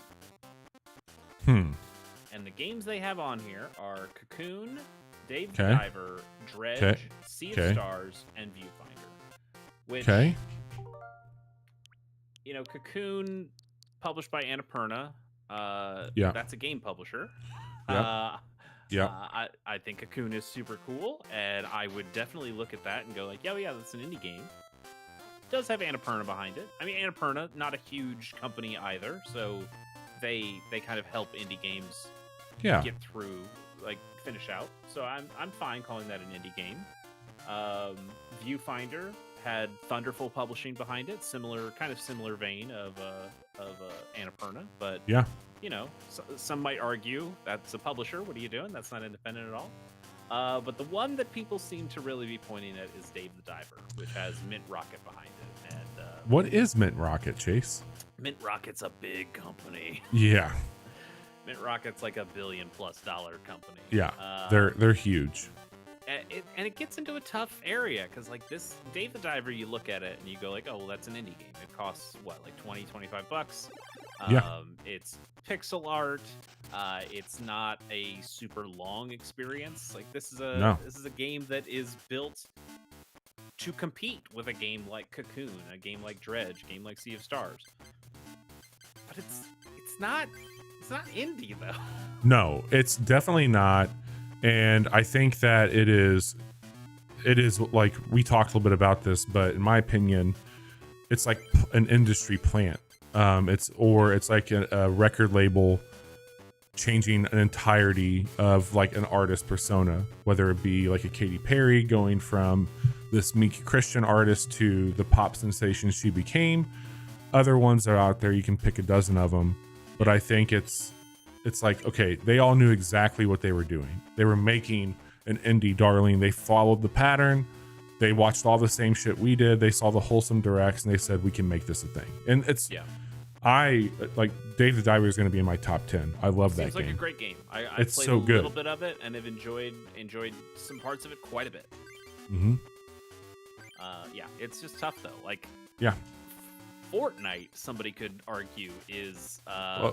And the games they have on here are Cocoon, Dave the Diver, Dredge, Sea of Stars, and Viewfinder. Which, you know, Cocoon, published by Annapurna. That's a game publisher. I think Cocoon is super cool, and I would definitely look at that and go like, yeah, that's an indie game. It does have Annapurna behind it. I mean, Annapurna, not a huge company either, so they kind of help indie games get through, like, finish out. So I'm fine calling that an indie game. Viewfinder had Thunderful Publishing behind it, similar vein of Annapurna, but you know, some might argue that's a publisher. What are you doing? That's not independent at all. But the one that people seem to really be pointing at is Dave the Diver, which has Mint Rocket behind it. And what is Mint Rocket, Chase? Mint Rocket's a big company. Yeah. Mint Rocket's like $1 billion+ company. Yeah, they're huge. And it gets into a tough area because, like, this Dave the Diver, you look at it and you go like, oh, well, that's an indie game. It costs what, like $20-25. It's pixel art. It's not a super long experience. Like, this is a game that is built to compete with a game like Cocoon, a game like Dredge, a game like Sea of Stars. But it's not indie though. No, it's definitely not. And I think that it is like, we talked a little bit about this, but in my opinion, it's like an industry plant. It's like a record label changing an entirety of like an artist persona, whether it be like a Katy Perry going from this meek Christian artist to the pop sensation she became. Other ones are out there, you can pick a dozen of them, but I think it's like, okay, they all knew exactly what they were doing. They were making an indie darling. They followed the pattern. They watched all the same shit we did. They saw the wholesome directs and they said, we can make this a thing. And I like Dave the Diver is going to be in my top 10. I love that game. Seems like a great game. I it's played so a good. little bit of it and have enjoyed some parts of it quite a bit. It's just tough though. Like, Fortnite, somebody could argue, is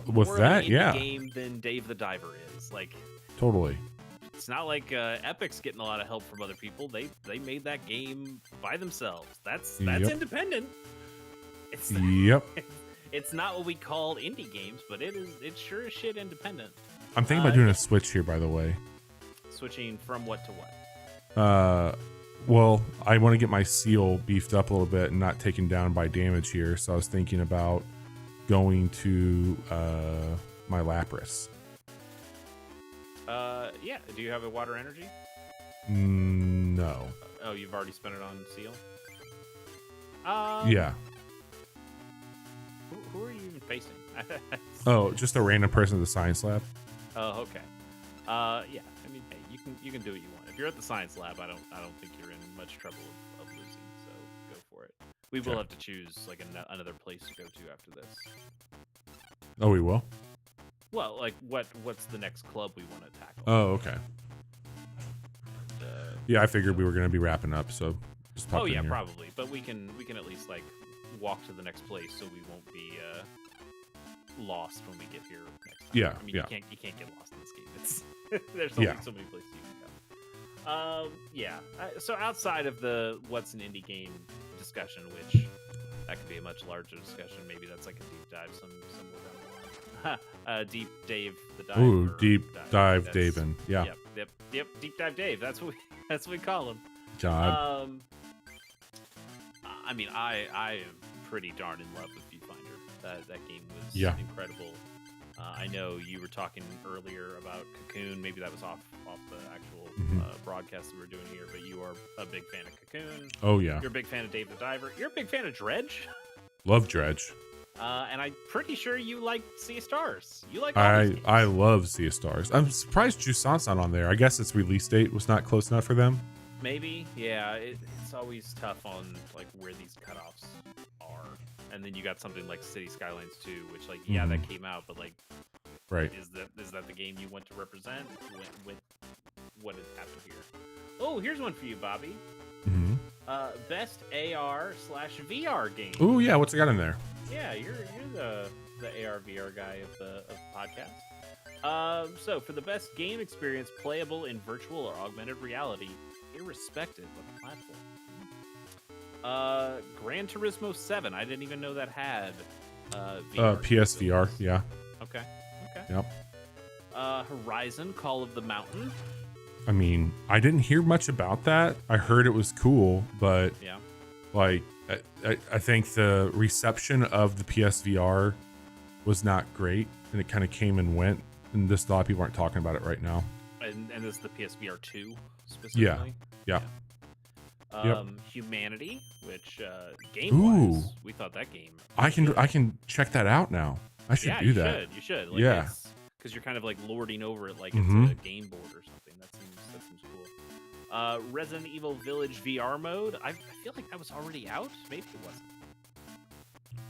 with more that, of an indie game than Dave the Diver is. Like, totally. It's not like Epic's getting a lot of help from other people. They made that game by themselves. That's independent. It's not what we call indie games, but it's sure as shit independent. I'm thinking about doing a switch here, by the way. Switching from what to what? Well, I want to get my seal beefed up a little bit and not taken down by damage here. So I was thinking about going to my Lapras. Do you have a water energy? No. Oh, you've already spent it on seal? Yeah. Who are you even facing? Oh, just a random person at the science lab. Oh, okay. I mean, hey, you can do what you want. If you're at the science lab, I don't think you're in much trouble of losing. So go for it. We will have to choose like another place to go to after this. Oh, we will. Well, like what's the next club we want to tackle? Oh, okay. I figured we were going to be wrapping up, so just pop in here. Probably. But we can at least like walk to the next place, so we won't be lost when we get here next time. Yeah, I mean, you can't get lost in this game. It's there's only so many places you can go. So outside of the what's an indie game discussion, which that could be a much larger discussion. Maybe that's like a deep dive somewhere down the line. Deep Dave the Dive. Ooh, deep dive Davin. Yeah. Yep. Deep dive Dave. That's what we call him. God. I mean, I am pretty darn in love with Viewfinder. That game was incredible. I know you were talking earlier about Cocoon. Maybe that was off the actual broadcast that we're doing here, but you are a big fan of Cocoon. Oh, yeah. You're a big fan of Dave the Diver. You're a big fan of Dredge. Love Dredge. And I'm pretty sure you like Sea of Stars. You like I love Sea of Stars. I'm surprised Jusant's not on there. I guess its release date was not close enough for them. Maybe, yeah. It's always tough on like where these cutoffs are. And then you got something like City Skylines 2, which like that came out, but like, right? Is that the game you want to represent with what has happened here? Oh, here's one for you, Bobby. Best AR/VR game. Ooh, yeah. What's it got in there? Yeah, you're the AR VR guy of the podcast. So for the best game experience playable in virtual or augmented reality, irrespective of the platform. Gran Turismo 7. I didn't even know that had VR. PSVR. Yeah. Okay. Yep. Horizon Call of the Mountain. I mean, I didn't hear much about that. I heard it was cool, but Yeah. like I think the reception of the PSVR was not great, and it kind of came and went, and just a lot of people aren't talking about it right now. And this is the PSVR 2 specifically. Yeah. Humanity, which game-wise, Ooh. we thought that game. I can check that out now. I should do that. You should. Like, Yeah. Because you're kind of like lording over it like Mhm. it's a game board or something. That seems cool. Resident Evil Village VR mode. I feel like that was already out. Maybe it wasn't.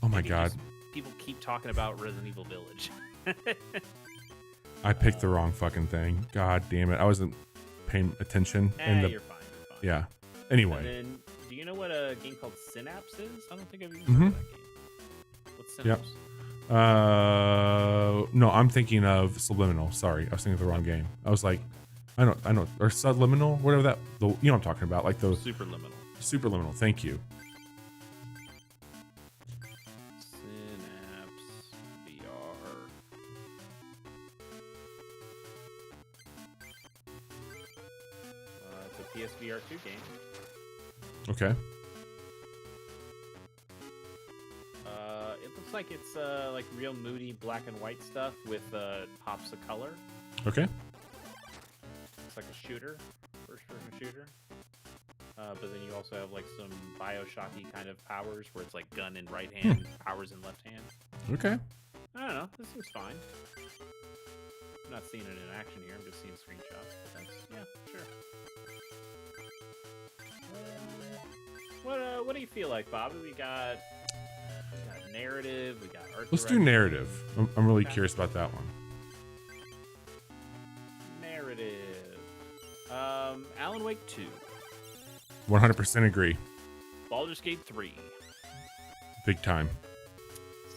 Oh my Maybe god. just people keep talking about Resident Evil Village. I picked the wrong fucking thing. God damn it. I wasn't paying attention. You're fine. Yeah. And Anyway. then, do you know what a game called Synapse is? I don't think I've even Mm-hmm. heard of that game. What's Synapse? No, I'm thinking of Subliminal. Sorry, I was thinking of the wrong game. I was like, I know, or Subliminal, whatever that. You know what I'm talking about, like those Superliminal. Superliminal. Thank you. Synapse VR. It's a PSVR 2 game. Okay. It looks like it's like real moody black and white stuff with pops of color. Okay. It's like a shooter, first-person shooter. But then you also have like some Bioshocky kind of powers where it's like gun in right hand, powers in left hand. Okay. I don't know. This seems fine. I'm not seeing it in action here. I'm just seeing screenshots. But that's, yeah, sure. What do you feel like, Bobby? We got narrative. We got art. Let's do direction. narrative. I'm really Okay. curious about that one. Narrative. Alan Wake 2. 100% agree. Baldur's Gate 3. Big time.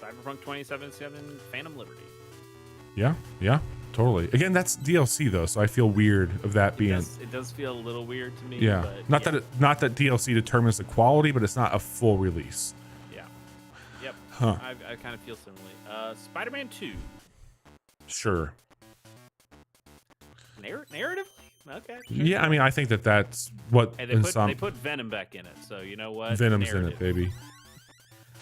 Cyberpunk 2077. Phantom Liberty. Yeah. Totally. Again, that's DLC though, so I feel weird of that being. It does feel a little weird to me. Yeah. But Not that DLC determines the quality, but it's not a full release. Yeah. Yep. Huh. I kind of feel similarly. Spider-Man 2. Sure. Narratively? Okay. Sure. Yeah, I mean, I think that's what Hey, in they put Venom back in it, so you know what? Venom's Narrative. in it, baby.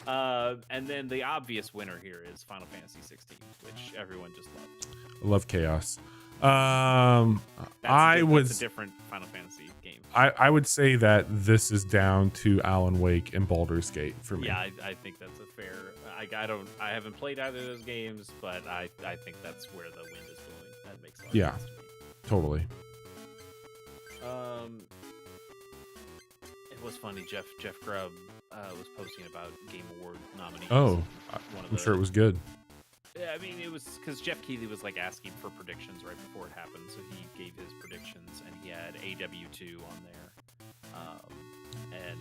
And then the obvious winner here is Final Fantasy 16, which everyone just loved. I love chaos. That's That's a different Final Fantasy game. I would say that this is down to Alan Wake and Baldur's Gate for me. Yeah, I think that's a fair. I haven't played either of those games, but I think that's where the wind is blowing. That makes a lot of sense to me. Totally. It was funny. Jeff Grubb was posting about Game Award nominees. Oh, One of I'm sure it was good. Yeah, I mean, it was because Jeff Keighley was like asking for predictions right before it happened, so he gave his predictions, and he had AW2 on there. And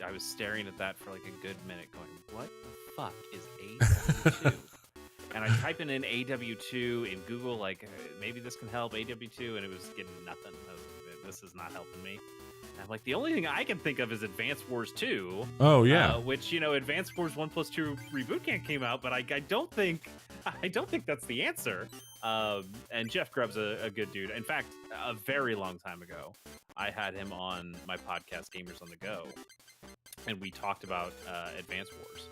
I was staring at that for like a good minute, going, "What the fuck is AW2?" And I type in AW2 in Google, like maybe this can help AW2, and it was getting nothing. This is not helping me. And I'm like, the only thing I can think of is Advance Wars 2. Oh yeah. Which, you know, Advance Wars 1+2 Reboot Camp came out, but I don't think that's the answer. And Jeff Grubb's a good dude. In fact, a very long time ago, I had him on my podcast, Gamers on the Go, and we talked about Advance Wars.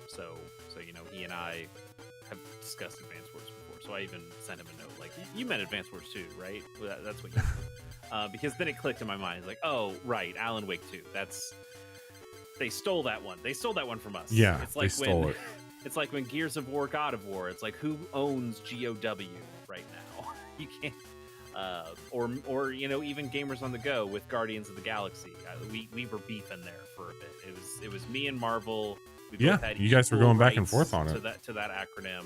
So you know, he and I have discussed Advance Wars before. So I even sent him a note, like, you meant Advance Wars 2, right? Well, that's what you meant. Because then it clicked in my mind, like, oh, right, Alan Wake 2. They stole that one. They stole that one from us. Yeah, it's like they stole it. It's like when Gears of War, God of War. It's like, who owns GOW right now? You can't. Or you know, even Gamers on the Go with Guardians of the Galaxy. We were beefing there for a bit. It was me and Marvel. We both had you guys were equal going back and rights forth on it. to that acronym.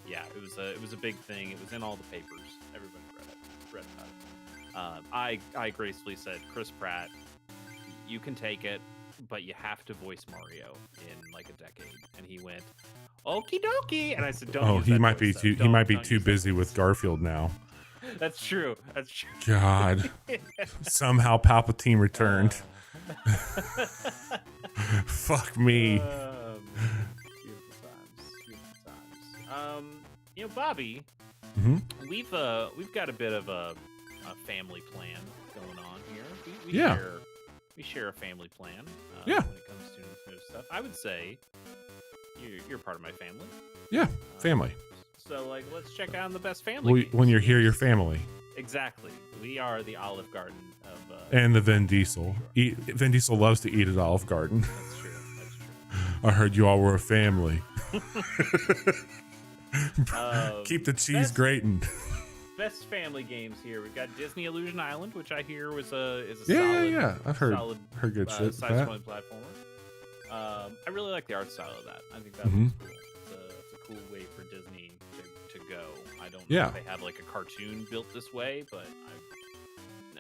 Yeah, it was a big thing. It was in all the papers. Everybody read about it. I gracefully said Chris Pratt you can take it, but you have to voice Mario in like a decade. And he went, okie dokie. And I said, don't. Oh, use he that might voice, be though. too. He Don't- might be don't too use that busy with voice." Garfield now. That's true. That's true. God, somehow Palpatine returned. Fuck me. Beautiful times. Beautiful times. Bobby, we've got a bit of a family plan going on here. Yeah. We share a family plan. Yeah. When it comes to Nintendo stuff, I would say you're part of my family. Yeah, family. So like, let's check out the best family. When games. you're here, your family. Exactly. We are the Olive Garden of. And the Vin Diesel. Vin Diesel loves to eat at Olive Garden. That's true. That's true. I heard you all were a family. Keep the cheese grating. Best family games here. We've got Disney Illusion Island, which I hear is a Yeah, solid, yeah. I've heard good shit. side-scrolling platformer. I really like the art style of that. I think that Mhm. looks cool. It's a cool way for Disney to go. I don't know if they have like a cartoon built this way, but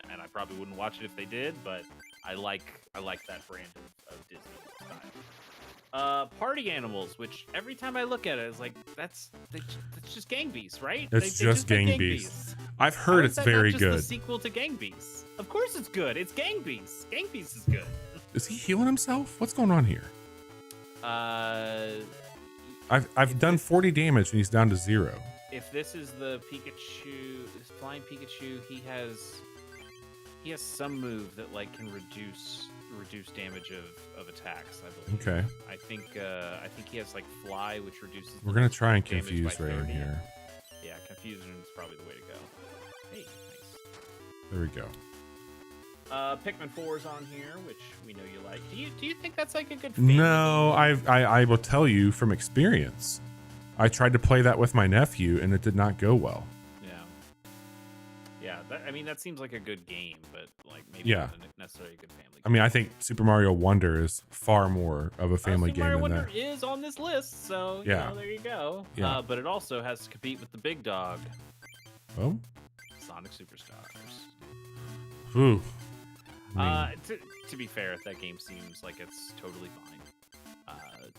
I probably wouldn't watch it if they did. But I like that brand of Disney style. Party Animals, which every time I look at it, it's like that's just Gang Beasts, right? It's just Gang Beasts. I've How heard is it's that very not just good. the sequel to Gang Beasts. Of course it's good. It's Gang Beasts. Gang Beasts is good. Is he healing himself? What's going on here? I've done 40 damage and he's down to 0. If this is the Pikachu, this flying Pikachu, he has some move that like can reduce damage of attacks, I believe. Okay. I think he has like fly, which reduces. We're gonna try and damage confuse by right in 30. here. Yeah, confusion is probably the way to go. Hey, nice. There we go. Pikmin 4 is on here, which we know you like. Do you think that's like a good family No, game? I will tell you from experience. I tried to play that with my nephew and it did not go well. Yeah. That seems like a good game, but like maybe Yeah. not necessarily a good family game. I mean, I think Super Mario Wonder is far more of a family Super Mario game than Wonder that. is on this list, so Yeah. there you go. Yeah. But it also has to compete with the big dog, Oh, Sonic Superstars. ooh. I mean, To be fair, that game seems like it's totally fine.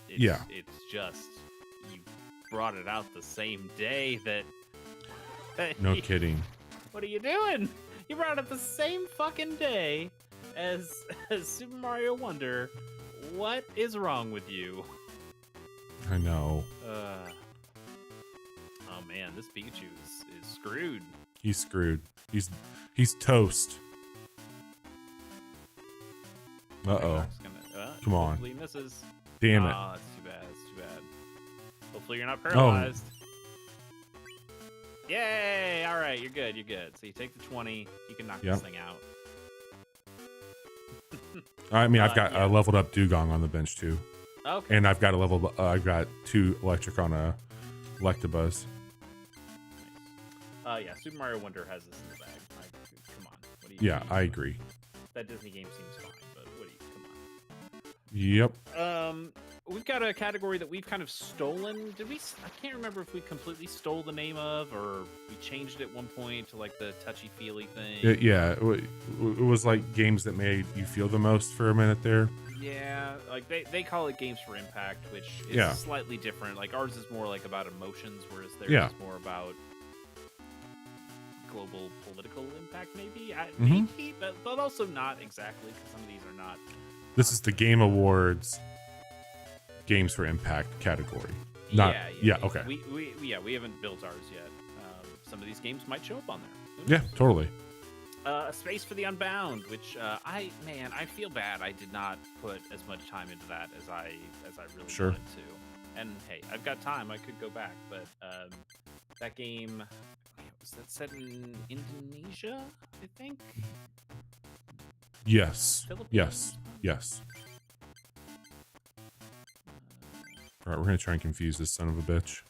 It's just you brought it out the same day that. no kidding. What are you doing? You brought it the same fucking day as Super Mario Wonder. What is wrong with you? I know. Oh man, this Pikachu is screwed. He's screwed. He's toast. Uh-oh. Come on. Hopefully he misses. Damn it. That's too bad. That's too bad. Hopefully you're not paralyzed. Yay! All right, you're good. You're good. So you take the 20. You can knock this thing out. I mean, I've got yeah. a leveled up Dugong on the bench too. Okay. And I've got I've got 2 electric on a Electabuzz. Nice. Yeah, Super Mario Wonder has this in the bag. Come on. What do you? Yeah, I agree. That Disney game seems fine, but what do you? Yep. Come on. We've got a category that we've kind of stolen. Did we? I can't remember if we completely stole the name of, or we changed it at one point to like the touchy-feely thing. It was like games that made you feel the most for a minute there. Yeah, like they call it games for impact, which is slightly different. Like ours is more like about emotions, whereas theirs is more about global political impact, maybe. Maybe, but also not exactly, because some of these are not. This is the Game Awards Games for Impact category. Not, okay. We haven't built ours yet. Some of these games might show up on there. Yeah, totally. A Space for the Unbound, which I feel bad I did not put as much time into that as I really wanted to. And hey, I've got time. I could go back, but that game, was that set in Indonesia? I think. Yes. Philippines? Yes. All right, we're gonna try and confuse this son of a bitch.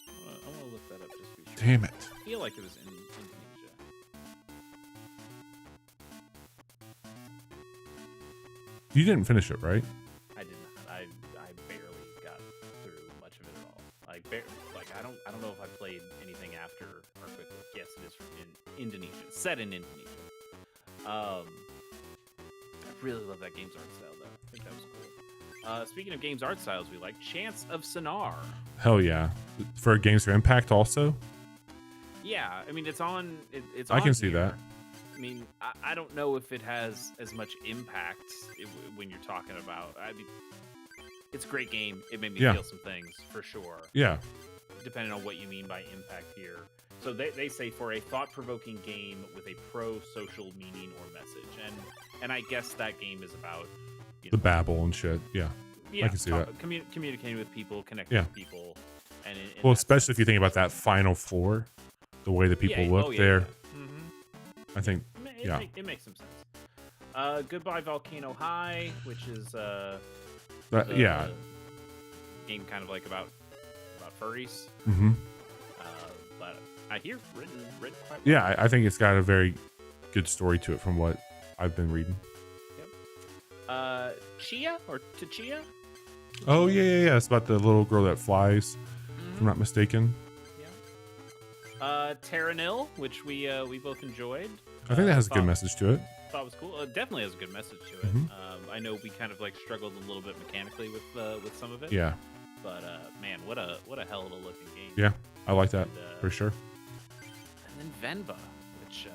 I want to look that up just to be sure. Damn it! I feel like it was in Indonesia. You didn't finish it, right? I did not. I barely got through much of it at all. I don't know if I played anything after or quick look. Yes, it is from Indonesia. Set in Indonesia. I really love that game's art style, though. I think that was cool. Speaking of games art styles, we like Chants of Sonar. Hell yeah. For Games for Impact also? Yeah, I mean, it's on. It's. I on can see here. that. I mean, I don't know if it has as much impact when you're talking about. I mean, it's a great game. It made me feel some things for sure. Yeah. Depending on what you mean by impact here. So they say for a thought-provoking game with a pro-social meaning or message, and I guess that game is about the babble and shit. Yeah. Yeah, I can see that. Communicating with people, connecting with people, and well, especially if you think about that final floor, the way that people look there. Mm-hmm. I think it makes some sense. Goodbye Volcano High, which is game kind of like about furries. Mm-hmm. But I hear written quite well. Yeah, I think it's got a very good story to it from what I've been reading. Yep. Chia or Tachia? Oh yeah. It's about the little girl that flies, if I'm not mistaken. Yeah. Terranil, which we both enjoyed. I think that has a good message to it. Thought it was cool. It definitely has a good message to it. Mm-hmm. I know we kind of like struggled a little bit mechanically with some of it. Yeah. But man, what a hell of a looking game. Yeah, I like that for sure. And then Venba, which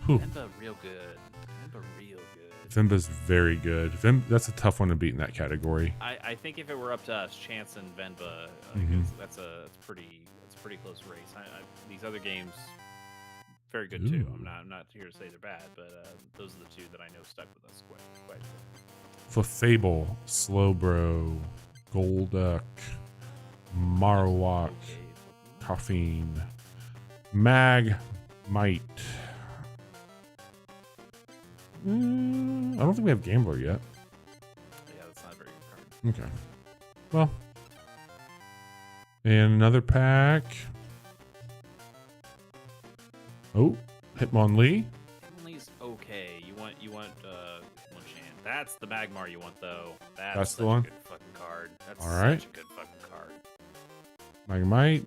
Venba real good. Venba real good. Venba's very good. That's a tough one to beat in that category. I think if it were up to us, Chance and Venba, that's a pretty close race. These other games, very good too. I'm not here to say they're bad, but those are the two that I know stuck with us quite well. Fable, Slowbro, Golduck, Marowak, Caffeine, Magmite. I don't think we have Gambler yet. Yeah, that's not a very good card. Okay. Well, and another pack. Oh, Hitmonlee. Hitmonlee's okay. You want Monchan. That's the Magmar you want though. That's the such one. A good fucking card. That's all right. Such a good fucking card. Magmite,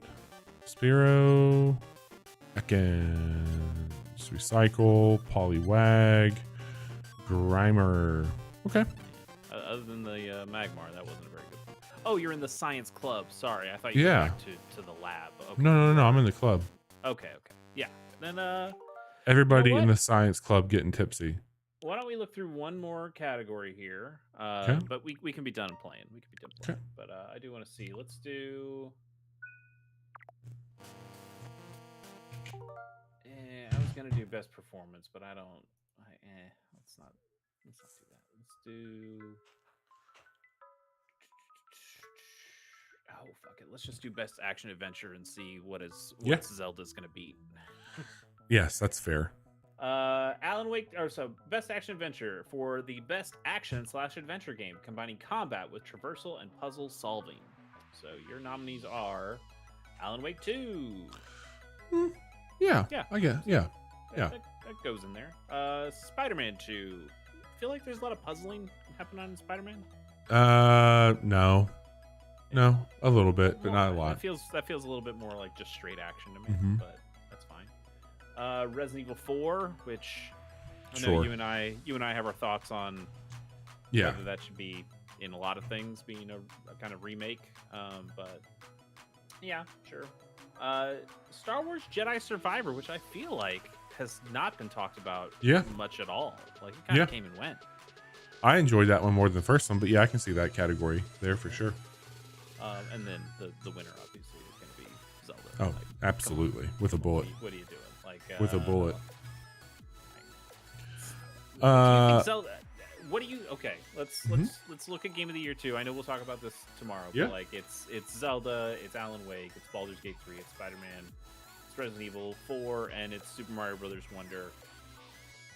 Spearow, Ekans, Recycle, Poliwag, Grimer. Okay. Other than the Magmar, that wasn't a very good one. Oh, you're in the science club. Sorry, I thought you were back to the lab. Okay. No. I'm in the club. Okay. Yeah. Then everybody you know in the science club getting tipsy. Why don't we look through one more category here? Okay. But we can be done playing. Okay. But I do want to see. Let's do. I was gonna do best performance, but I don't. Let's not do that. Let's do. Oh fuck it. Let's just do best action adventure and see what Zelda's gonna beat. Yes, that's fair. Alan Wake, best action adventure for the best action/adventure game combining combat with traversal and puzzle solving. So your nominees are Alan Wake 2. Yeah. I guess. Yeah. That goes in there. Spider-Man 2. I feel like there's a lot of puzzling happening on Spider-Man. No, a little bit, but not a lot. That feels a little bit more like just straight action to me, but that's fine. Resident Evil 4, which I know you and I have our thoughts on. Yeah. Whether that should be in a lot of things, being a kind of remake. But yeah, sure. Star Wars Jedi Survivor, which I feel like has not been talked about much at all. Like it kind of came and went. I enjoyed that one more than the first one, but yeah, I can see that category there for sure. And then the winner obviously is going to be Zelda. Oh, absolutely, with a bullet. What are you doing? Like with a bullet. Zelda. What do you? Okay, let's look at Game of the Year 2. I know we'll talk about this tomorrow. Yeah. But like it's Zelda, it's Alan Wake, it's Baldur's Gate 3, it's Spider-Man, it's Resident Evil 4, and it's Super Mario Brothers Wonder.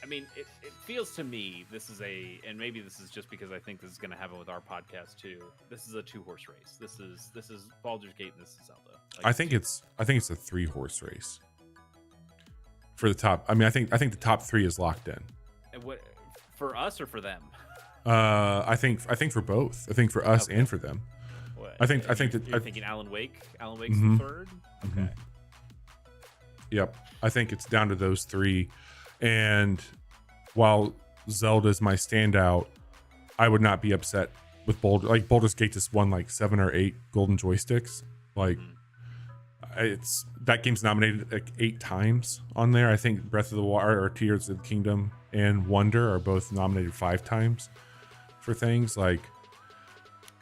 I mean, it feels to me this is and maybe this is just because I think this is going to happen with our podcast too. This is a 2-horse race. This is Baldur's Gate and this is Zelda. Like, I think it's a 3-horse race for the top. I mean, I think the top 3 is locked in. And what for us or for them? I think for both. I think for us and for them. What? I think you're thinking Alan Wake. Alan Wake's the third. Okay. Yep. I think it's down to those 3. And while Zelda is my standout, I would not be upset with Baldur's Gate just won like 7 or 8 golden joysticks. Like it's that game's nominated like 8 times on there. I think Breath of the Wild or Tears of the Kingdom and Wonder are both nominated 5 times for things. Like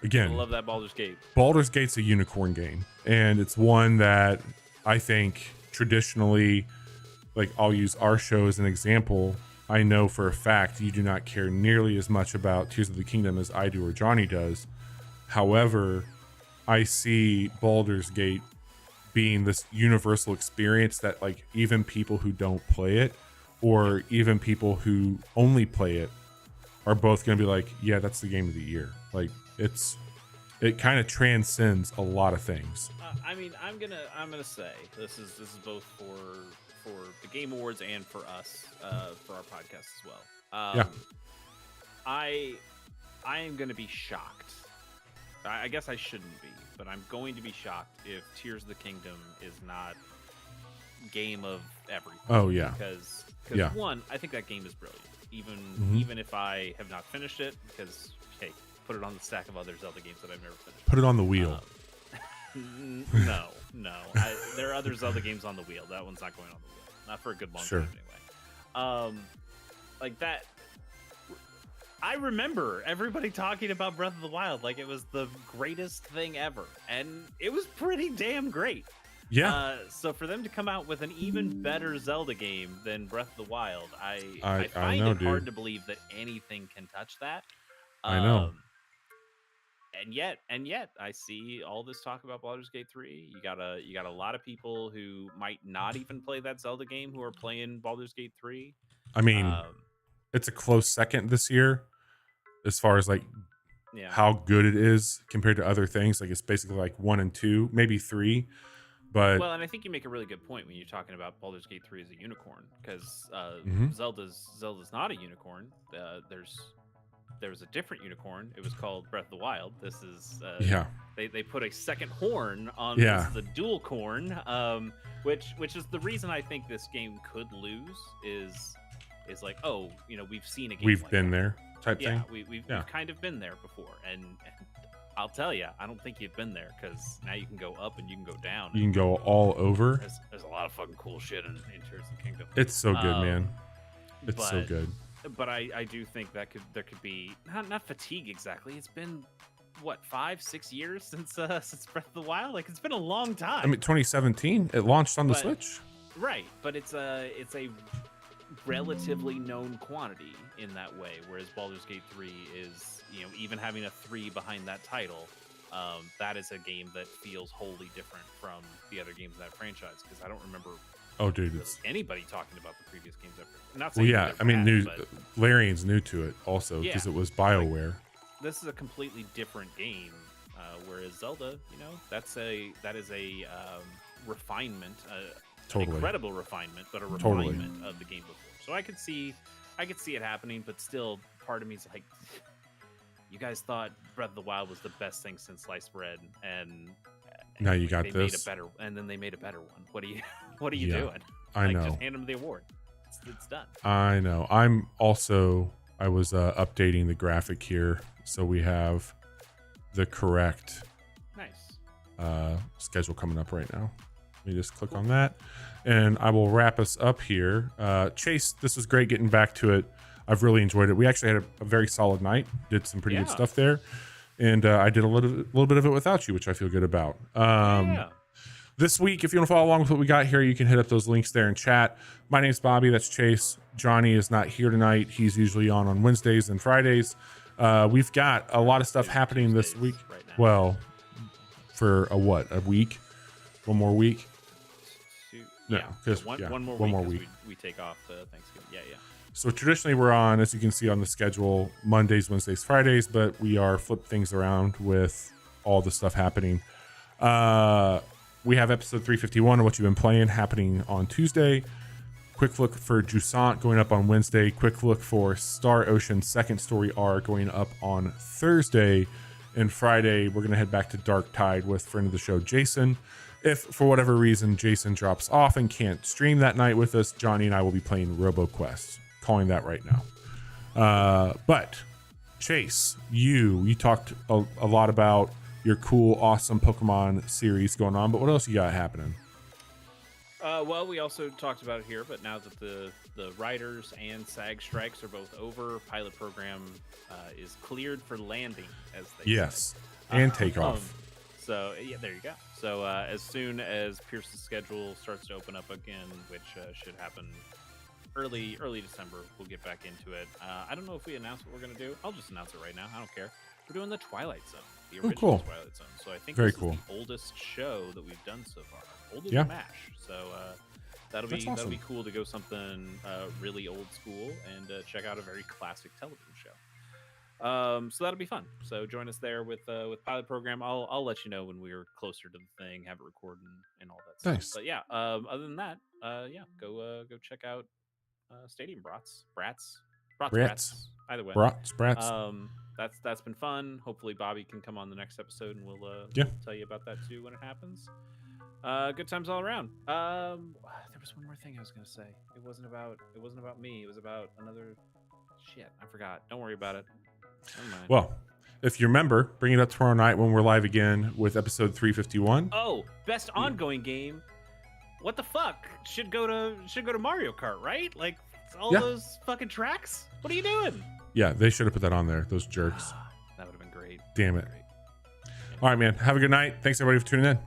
again, I love that Baldur's Gate. Baldur's Gate's a unicorn game, and it's one that I think traditionally, like I'll use our show as an example. I know for a fact you do not care nearly as much about Tears of the Kingdom as I do or Johnny does. However, I see Baldur's Gate being this universal experience that like even people who don't play it or even people who only play it are both going to be like, yeah, that's the game of the year. Like it kind of transcends a lot of things. I mean, I'm gonna say this is both for the Game Awards and for us for our podcast as well. Yeah. I am gonna be shocked. I guess I shouldn't be, but I'm going to be shocked if Tears of the Kingdom is not game of everything. Oh yeah. Because Yeah. one, I think that game is brilliant. Mm-hmm. Even if I have not finished it, because hey, put it on the stack of other Zelda games that I've never finished. Put it on the wheel. No. There are other Zelda games on the wheel. That one's not going on the wheel. Not for a good long time anyway. Like that. I remember everybody talking about Breath of the Wild like it was the greatest thing ever, and it was pretty damn great. Yeah. So for them to come out with an even better Zelda game than Breath of the Wild, I find I know, it hard dude. to believe that anything can touch that. I know. And yet, I see all this talk about Baldur's Gate 3. You got a lot of people who might not even play that Zelda game who are playing Baldur's Gate 3. I mean, it's a close second this year as far as like how good it is compared to other things. Like it's basically like 1 and 2, maybe 3. But well, and I think you make a really good point when you're talking about Baldur's Gate 3 as a unicorn, because Zelda's not a unicorn. There was a different unicorn. It was called Breath of the Wild. This is they put a second horn on this is a dual corn, which is the reason I think this game could lose is like, oh, we've seen a game. We've like been that. there type thing. We've kind of been there before, and I'll tell you, I don't think you've been there, because now you can go up and you can go down. You can go all over. There's a lot of fucking cool shit in Tears of the Kingdom. It's so good, man. It's so good. But I do think that there could be not fatigue exactly. It's been what 5-6 years since Breath of the Wild. Like it's been a long time. I mean, 2017 it launched on the Switch. Right, but it's a relatively known quantity in that way, whereas Baldur's Gate 3 is, even having a 3 behind that title, that is a game that feels wholly different from the other games in that franchise, because I don't remember anybody talking about the previous games ever. Not saying Larian's new to it also, because it was BioWare. Like, this is a completely different game, whereas Zelda, that is a refinement, an incredible refinement, but a refinement of the game before. So I could see it happening, but still, part of me is like, you guys thought Breath of the Wild was the best thing since sliced bread, and now you got they this. made a better, and then they made a better one. What are you doing? I know. Just hand them the award. It's done. I know. I was updating the graphic here, so we have the correct schedule coming up right now. Let me just click on that, and I will wrap us up here. Chase, this was great getting back to it. I've really enjoyed it. We actually had a very solid night. Did some pretty good stuff there, and I did a little bit of it without you, which I feel good about. This week, if you want to follow along with what we got here, you can hit up those links there in chat. My name's Bobby. That's Chase. Johnny is not here tonight. He's usually on Wednesdays and Fridays. We've got a lot of stuff happening this week. Right now. Well, for a week? One more week? No, one more week. We take off Thanksgiving. Yeah. So traditionally we're on, as you can see on the schedule, Mondays, Wednesdays, Fridays, but we are flip things around with all the stuff happening. We have episode 351 of What You've Been Playing happening on Tuesday. Quick look for Jusant going up on Wednesday. Quick look for Star Ocean Second Story R going up on Thursday. And Friday, we're going to head back to Dark Tide with friend of the show, Jason. If, for whatever reason, Jason drops off and can't stream that night with us, Johnny and I will be playing RoboQuest. Calling that right now. But Chase, you talked a lot about your cool, awesome Pokemon series going on, but what else you got happening? Well, we also talked about it here, but now that the Riders and SAG strikes are both over, pilot program is cleared for landing, as they say. And takeoff. So yeah, there you go. So as soon as Pierce's schedule starts to open up again, which should happen early December, we'll get back into it. I don't know if we announce what we're gonna do. I'll just announce it right now. I don't care. We're doing the Twilight Zone, the original Twilight Zone. So I think this is the oldest show that we've done so far, older than MASH. So that'll be cool to go something really old school and check out a very classic television show. So that'll be fun. So join us there with pilot program. I'll let you know when we're closer to the thing, have it recorded and all that stuff. But yeah, other than that, go check out Stadium Brats. Either way, Brats. That's been fun. Hopefully Bobby can come on the next episode and we'll tell you about that too when it happens. Good times all around. There was one more thing I was gonna say. It wasn't about me. It was about another shit. I forgot. Don't worry about it. Well, if you remember, bring it up tomorrow night when we're live again with episode 351. Oh, best ongoing game. What the fuck? Should go to Mario Kart, right? Like all those fucking tracks. What are you doing? Yeah, they should have put that on there. Those jerks. That would have been great. Damn it. All right, man. Have a good night. Thanks everybody for tuning in.